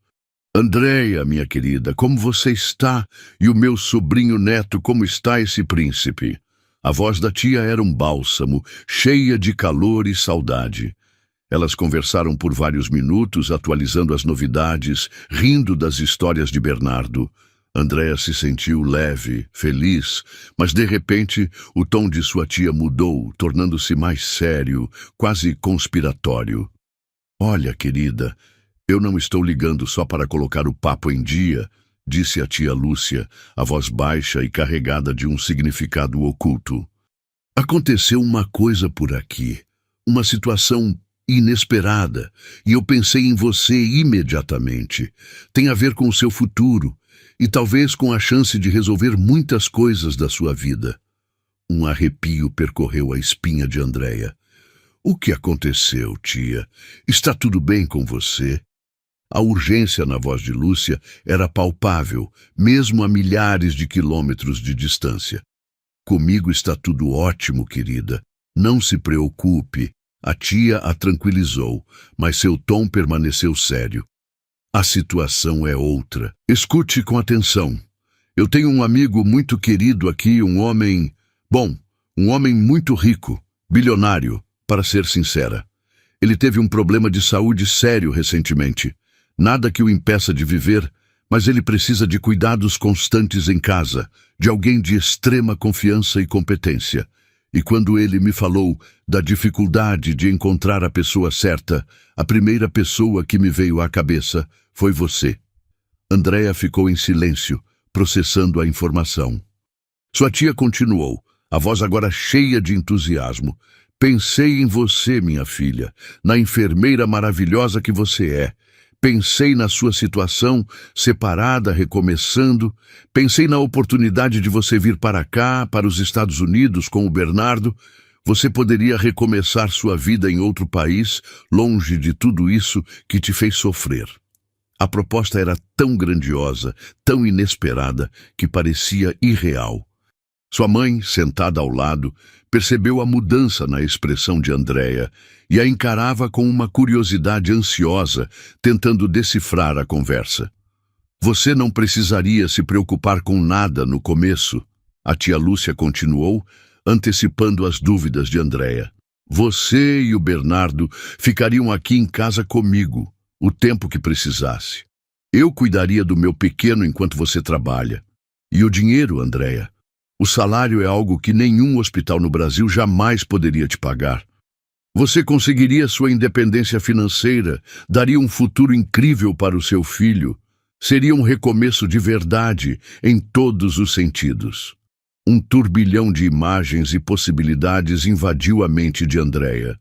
Andréia, minha querida, como você está? E o meu sobrinho neto, como está esse príncipe? A voz da tia era um bálsamo, cheia de calor e saudade. Elas conversaram por vários minutos, atualizando as novidades, rindo das histórias de Bernardo. Andréia se sentiu leve, feliz, mas de repente o tom de sua tia mudou, tornando-se mais sério, quase conspiratório. Olha, querida, eu não estou ligando só para colocar o papo em dia, disse a tia Lúcia, a voz baixa e carregada de um significado oculto. Aconteceu uma coisa por aqui, uma situação inesperada, e eu pensei em você imediatamente. Tem a ver com o seu futuro, e talvez com a chance de resolver muitas coisas da sua vida. Um arrepio percorreu a espinha de Andréia. O que aconteceu, tia? Está tudo bem com você? A urgência na voz de Lúcia era palpável, mesmo a milhares de quilômetros de distância. Comigo está tudo ótimo, querida. Não se preocupe. A tia a tranquilizou, mas seu tom permaneceu sério. A situação é outra. Escute com atenção. Eu tenho um amigo muito querido aqui, um homem muito rico, bilionário, para ser sincera. Ele teve um problema de saúde sério recentemente. Nada que o impeça de viver, mas ele precisa de cuidados constantes em casa, de alguém de extrema confiança e competência. E quando ele me falou da dificuldade de encontrar a pessoa certa, a primeira pessoa que me veio à cabeça foi você. Andréia ficou em silêncio, processando a informação. Sua tia continuou, a voz agora cheia de entusiasmo. Pensei em você, minha filha, na enfermeira maravilhosa que você é. Pensei na sua situação, separada, recomeçando. Pensei na oportunidade de você vir para cá, para os Estados Unidos, com o Bernardo. Você poderia recomeçar sua vida em outro país, longe de tudo isso que te fez sofrer. A proposta era tão grandiosa, tão inesperada, que parecia irreal. Sua mãe, sentada ao lado, percebeu a mudança na expressão de Andréia e a encarava com uma curiosidade ansiosa, tentando decifrar a conversa. Você não precisaria se preocupar com nada no começo, a tia Lúcia continuou, antecipando as dúvidas de Andréia. Você e o Bernardo ficariam aqui em casa comigo, o tempo que precisasse. Eu cuidaria do meu pequeno enquanto você trabalha. E o dinheiro, Andréia? O salário é algo que nenhum hospital no Brasil jamais poderia te pagar. Você conseguiria sua independência financeira, daria um futuro incrível para o seu filho. Seria um recomeço de verdade, em todos os sentidos. Um turbilhão de imagens e possibilidades invadiu a mente de Andréia.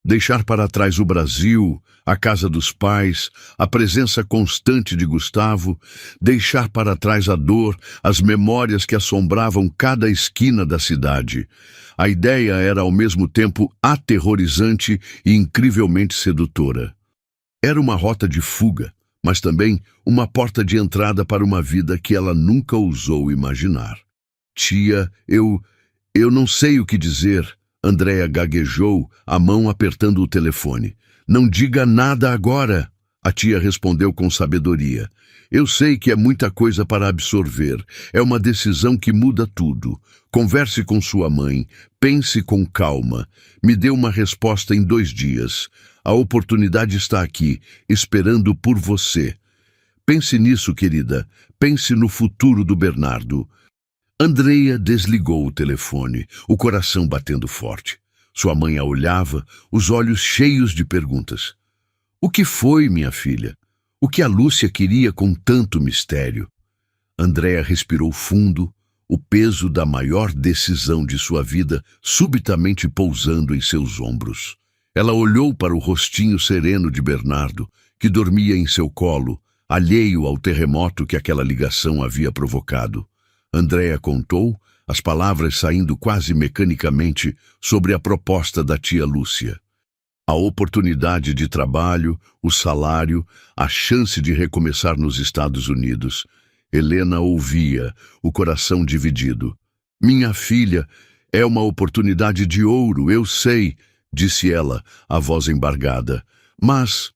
Deixar para trás o Brasil, a casa dos pais, a presença constante de Gustavo, deixar para trás a dor, as memórias que assombravam cada esquina da cidade. A ideia era ao mesmo tempo aterrorizante e incrivelmente sedutora. Era uma rota de fuga, mas também uma porta de entrada para uma vida que ela nunca ousou imaginar. Tia, eu não sei o que dizer. Andréia gaguejou, a mão apertando o telefone. Não diga nada agora, a tia respondeu com sabedoria. Eu sei que é muita coisa para absorver. É uma decisão que muda tudo. Converse com sua mãe. Pense com calma. Me dê uma resposta em 2 dias. A oportunidade está aqui, esperando por você. Pense nisso, querida. Pense no futuro do Bernardo. Andréia desligou o telefone, o coração batendo forte. Sua mãe a olhava, os olhos cheios de perguntas. O que foi, minha filha? O que a Lúcia queria com tanto mistério? Andréia respirou fundo, o peso da maior decisão de sua vida subitamente pousando em seus ombros. Ela olhou para o rostinho sereno de Bernardo, que dormia em seu colo, alheio ao terremoto que aquela ligação havia provocado. Andréa contou, as palavras saindo quase mecanicamente, sobre a proposta da tia Lúcia. A oportunidade de trabalho, o salário, a chance de recomeçar nos Estados Unidos. Helena ouvia, o coração dividido. Minha filha, é uma oportunidade de ouro, eu sei, disse ela, a voz embargada. Mas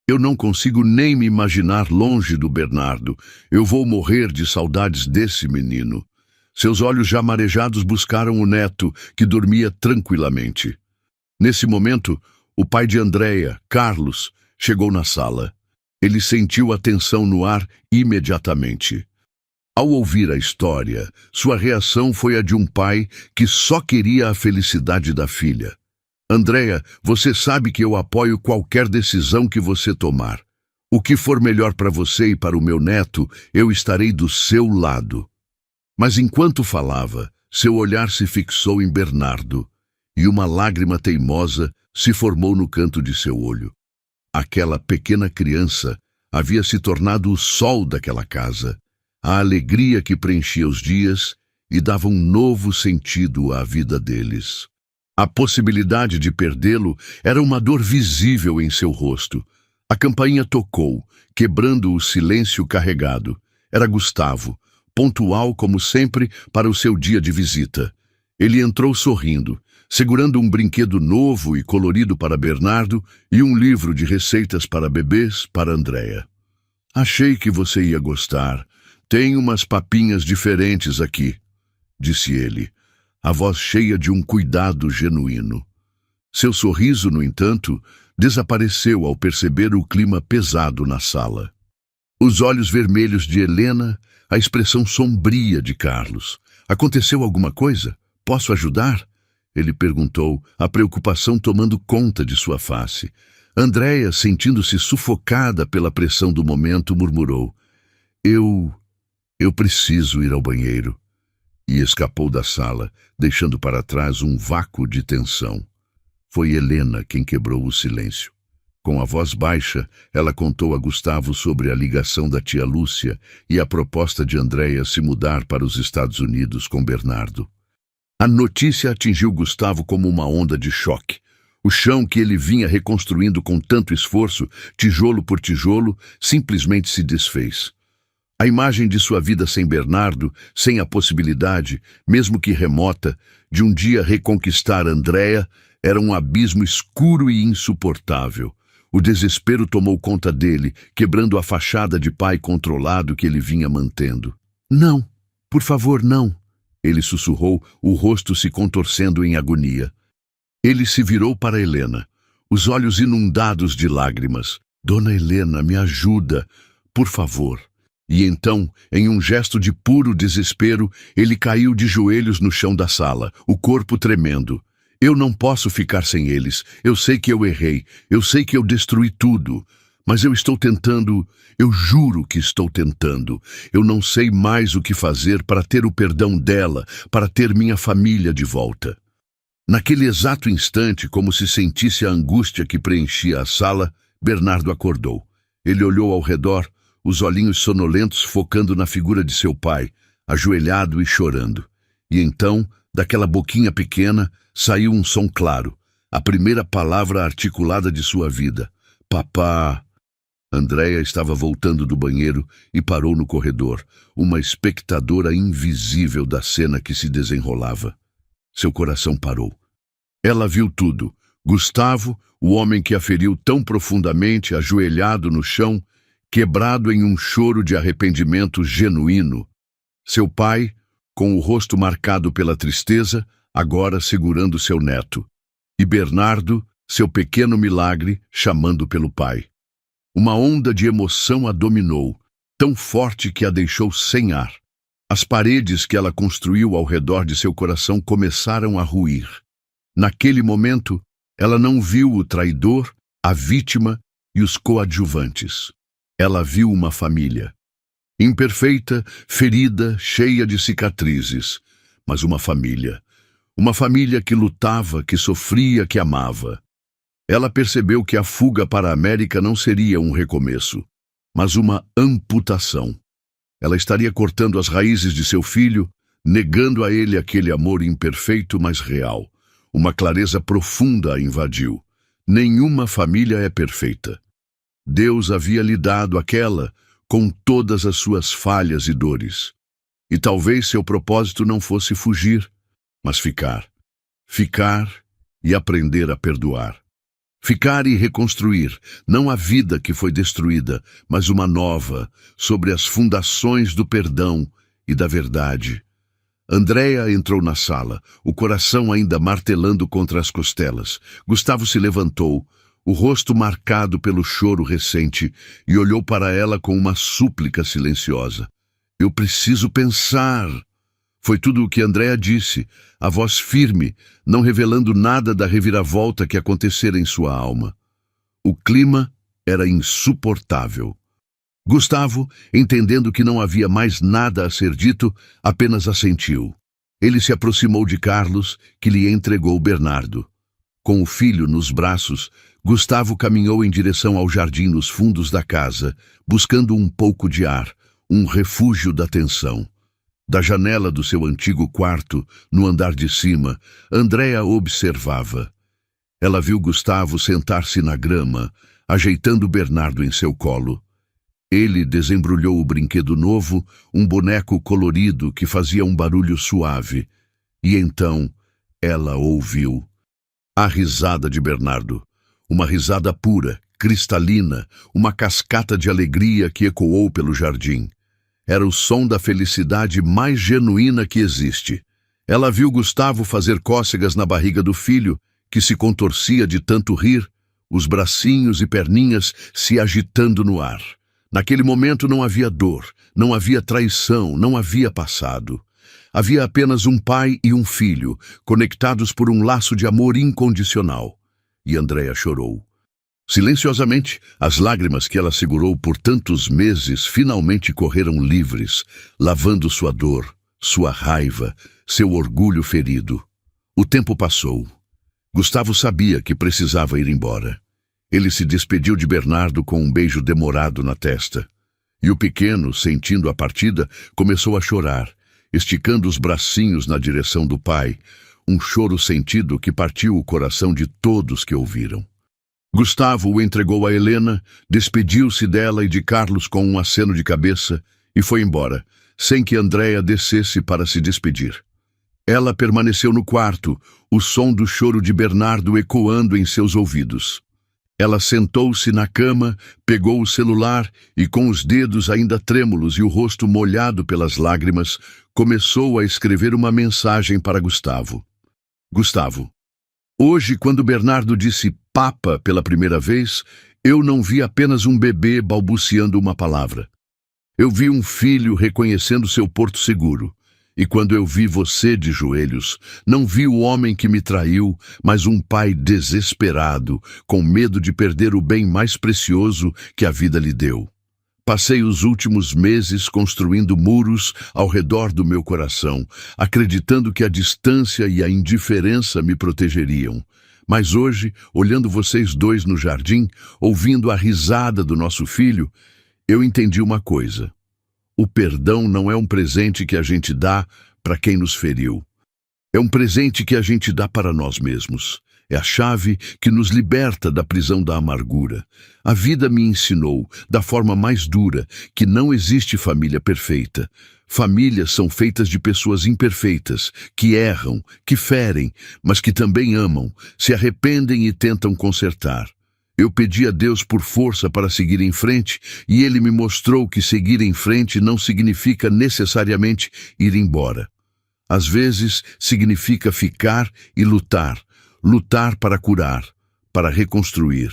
eu não consigo nem me imaginar longe do Bernardo. Eu vou morrer de saudades desse menino. Seus olhos já marejados buscaram o neto, que dormia tranquilamente. Nesse momento, o pai de Andréa, Carlos, chegou na sala. Ele sentiu a tensão no ar imediatamente. Ao ouvir a história, sua reação foi a de um pai que só queria a felicidade da filha. Andréa, você sabe que eu apoio qualquer decisão que você tomar. O que for melhor para você e para o meu neto, eu estarei do seu lado. Mas enquanto falava, seu olhar se fixou em Bernardo, e uma lágrima teimosa se formou no canto de seu olho. Aquela pequena criança havia se tornado o sol daquela casa, a alegria que preenchia os dias e dava um novo sentido à vida deles. A possibilidade de perdê-lo era uma dor visível em seu rosto. A campainha tocou, quebrando o silêncio carregado. Era Gustavo, pontual como sempre para o seu dia de visita. Ele entrou sorrindo, segurando um brinquedo novo e colorido para Bernardo e um livro de receitas para bebês para Andréa. Achei que você ia gostar. Tem umas papinhas diferentes aqui, disse ele, a voz cheia de um cuidado genuíno. Seu sorriso, no entanto, desapareceu ao perceber o clima pesado na sala. Os olhos vermelhos de Helena, a expressão sombria de Carlos. Aconteceu alguma coisa? Posso ajudar? Ele perguntou, a preocupação tomando conta de sua face. Andréa, sentindo-se sufocada pela pressão do momento, murmurou: Eu preciso ir ao banheiro. E escapou da sala, deixando para trás um vácuo de tensão. Foi Helena quem quebrou o silêncio. Com a voz baixa, ela contou a Gustavo sobre a ligação da tia Lúcia e a proposta de Andréa se mudar para os Estados Unidos com Bernardo. A notícia atingiu Gustavo como uma onda de choque. O chão que ele vinha reconstruindo com tanto esforço, tijolo por tijolo, simplesmente se desfez. A imagem de sua vida sem Bernardo, sem a possibilidade, mesmo que remota, de um dia reconquistar Andréa, era um abismo escuro e insuportável. O desespero tomou conta dele, quebrando a fachada de pai controlado que ele vinha mantendo. Não, por favor, não, ele sussurrou, o rosto se contorcendo em agonia. Ele se virou para Helena, os olhos inundados de lágrimas. Dona Helena, me ajuda, por favor. E então, em um gesto de puro desespero, ele caiu de joelhos no chão da sala, o corpo tremendo. Eu não posso ficar sem eles. Eu sei que eu errei. Eu sei que eu destruí tudo. Mas eu estou tentando. Eu juro que estou tentando. Eu não sei mais o que fazer para ter o perdão dela, para ter minha família de volta. Naquele exato instante, como se sentisse a angústia que preenchia a sala, Bernardo acordou. Ele olhou ao redor, os olhinhos sonolentos focando na figura de seu pai, ajoelhado e chorando. E então, daquela boquinha pequena, saiu um som claro, a primeira palavra articulada de sua vida. Papá! Andréa estava voltando do banheiro e parou no corredor, uma espectadora invisível da cena que se desenrolava. Seu coração parou. Ela viu tudo. Gustavo, o homem que a feriu tão profundamente, ajoelhado no chão, quebrado em um choro de arrependimento genuíno. Seu pai, com o rosto marcado pela tristeza, agora segurando seu neto. E Bernardo, seu pequeno milagre, chamando pelo pai. Uma onda de emoção a dominou, tão forte que a deixou sem ar. As paredes que ela construiu ao redor de seu coração começaram a ruir. Naquele momento, ela não viu o traidor, a vítima e os coadjuvantes. Ela viu uma família. Imperfeita, ferida, cheia de cicatrizes, mas uma família. Uma família que lutava, que sofria, que amava. Ela percebeu que a fuga para a América não seria um recomeço, mas uma amputação. Ela estaria cortando as raízes de seu filho, negando a ele aquele amor imperfeito, mas real. Uma clareza profunda a invadiu. Nenhuma família é perfeita. Deus havia lhe dado aquela com todas as suas falhas e dores. E talvez seu propósito não fosse fugir, mas ficar. Ficar e aprender a perdoar. Ficar e reconstruir, não a vida que foi destruída, mas uma nova, sobre as fundações do perdão e da verdade. Andréa entrou na sala, o coração ainda martelando contra as costelas. Gustavo se levantou, o rosto marcado pelo choro recente, e olhou para ela com uma súplica silenciosa. Eu preciso pensar. Foi tudo o que Andréa disse, a voz firme, não revelando nada da reviravolta que acontecera em sua alma. O clima era insuportável. Gustavo, entendendo que não havia mais nada a ser dito, apenas assentiu. Ele se aproximou de Carlos, que lhe entregou Bernardo. Com o filho nos braços, Gustavo caminhou em direção ao jardim nos fundos da casa, buscando um pouco de ar, um refúgio da tensão. Da janela do seu antigo quarto, no andar de cima, Andréa observava. Ela viu Gustavo sentar-se na grama, ajeitando Bernardo em seu colo. Ele desembrulhou o brinquedo novo, um boneco colorido que fazia um barulho suave. E então ela ouviu a risada de Bernardo. Uma risada pura, cristalina, uma cascata de alegria que ecoou pelo jardim. Era o som da felicidade mais genuína que existe. Ela viu Gustavo fazer cócegas na barriga do filho, que se contorcia de tanto rir, os bracinhos e perninhas se agitando no ar. Naquele momento não havia dor, não havia traição, não havia passado. Havia apenas um pai e um filho, conectados por um laço de amor incondicional. E Andréa chorou. Silenciosamente, as lágrimas que ela segurou por tantos meses finalmente correram livres, lavando sua dor, sua raiva, seu orgulho ferido. O tempo passou. Gustavo sabia que precisava ir embora. Ele se despediu de Bernardo com um beijo demorado na testa. E o pequeno, sentindo a partida, começou a chorar, esticando os bracinhos na direção do pai, um choro sentido que partiu o coração de todos que ouviram. Gustavo o entregou a Helena, despediu-se dela e de Carlos com um aceno de cabeça e foi embora, sem que Andréa descesse para se despedir. Ela permaneceu no quarto, o som do choro de Bernardo ecoando em seus ouvidos. Ela sentou-se na cama, pegou o celular e, com os dedos ainda trêmulos e o rosto molhado pelas lágrimas, começou a escrever uma mensagem para Gustavo. Gustavo, hoje, quando Bernardo disse papa pela primeira vez, eu não vi apenas um bebê balbuciando uma palavra. Eu vi um filho reconhecendo seu porto seguro. E quando eu vi você de joelhos, não vi o homem que me traiu, mas um pai desesperado, com medo de perder o bem mais precioso que a vida lhe deu. Passei os últimos meses construindo muros ao redor do meu coração, acreditando que a distância e a indiferença me protegeriam. Mas hoje, olhando vocês dois no jardim, ouvindo a risada do nosso filho, eu entendi uma coisa. O perdão não é um presente que a gente dá para quem nos feriu. É um presente que a gente dá para nós mesmos. É a chave que nos liberta da prisão da amargura. A vida me ensinou, da forma mais dura, que não existe família perfeita. Famílias são feitas de pessoas imperfeitas, que erram, que ferem, mas que também amam, se arrependem e tentam consertar. Eu pedi a Deus por força para seguir em frente, e Ele me mostrou que seguir em frente não significa necessariamente ir embora. Às vezes, significa ficar e lutar. Lutar para curar, para reconstruir.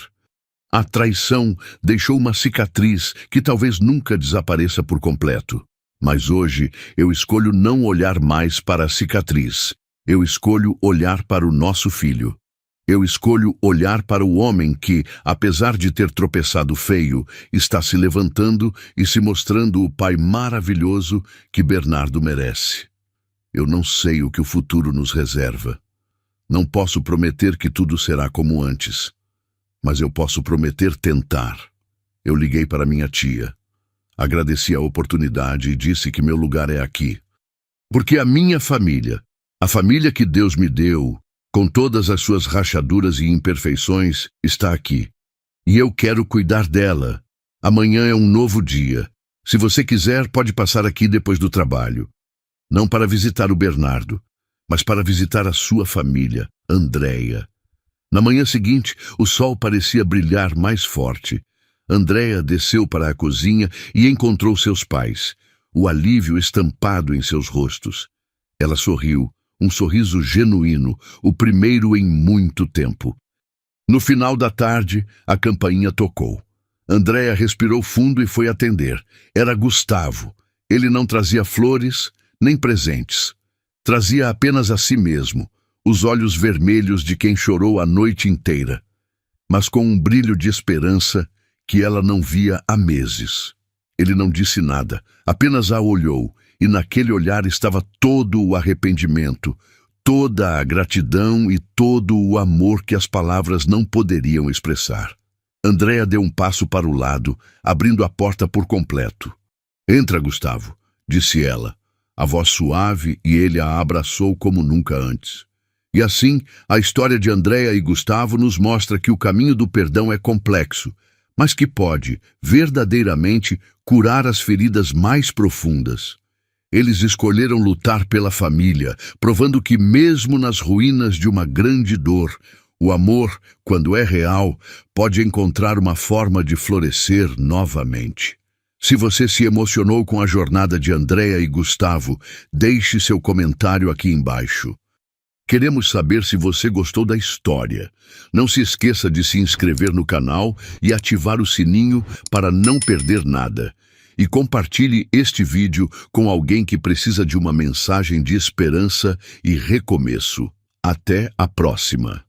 A traição deixou uma cicatriz que talvez nunca desapareça por completo. Mas hoje eu escolho não olhar mais para a cicatriz. Eu escolho olhar para o nosso filho. Eu escolho olhar para o homem que, apesar de ter tropeçado feio, está se levantando e se mostrando o pai maravilhoso que Bernardo merece. Eu não sei o que o futuro nos reserva. Não posso prometer que tudo será como antes, mas eu posso prometer tentar. Eu liguei para minha tia. Agradeci a oportunidade e disse que meu lugar é aqui. Porque a minha família, a família que Deus me deu, com todas as suas rachaduras e imperfeições, está aqui. E eu quero cuidar dela. Amanhã é um novo dia. Se você quiser, pode passar aqui depois do trabalho. Não para visitar o Bernardo, mas para visitar a sua família, Andréia. Na manhã seguinte, o sol parecia brilhar mais forte. Andréia desceu para a cozinha e encontrou seus pais, o alívio estampado em seus rostos. Ela sorriu, um sorriso genuíno, o primeiro em muito tempo. No final da tarde, a campainha tocou. Andréia respirou fundo e foi atender. Era Gustavo. Ele não trazia flores, nem presentes. Trazia apenas a si mesmo, os olhos vermelhos de quem chorou a noite inteira, mas com um brilho de esperança que ela não via há meses. Ele não disse nada, apenas a olhou, e naquele olhar estava todo o arrependimento, toda a gratidão e todo o amor que as palavras não poderiam expressar. Andréia deu um passo para o lado, abrindo a porta por completo. "Entra, Gustavo", disse ela, a voz suave, e ele a abraçou como nunca antes. E assim, a história de Andréia e Gustavo nos mostra que o caminho do perdão é complexo, mas que pode, verdadeiramente, curar as feridas mais profundas. Eles escolheram lutar pela família, provando que mesmo nas ruínas de uma grande dor, o amor, quando é real, pode encontrar uma forma de florescer novamente. Se você se emocionou com a jornada de Andréia e Gustavo, deixe seu comentário aqui embaixo. Queremos saber se você gostou da história. Não se esqueça de se inscrever no canal e ativar o sininho para não perder nada. E compartilhe este vídeo com alguém que precisa de uma mensagem de esperança e recomeço. Até a próxima!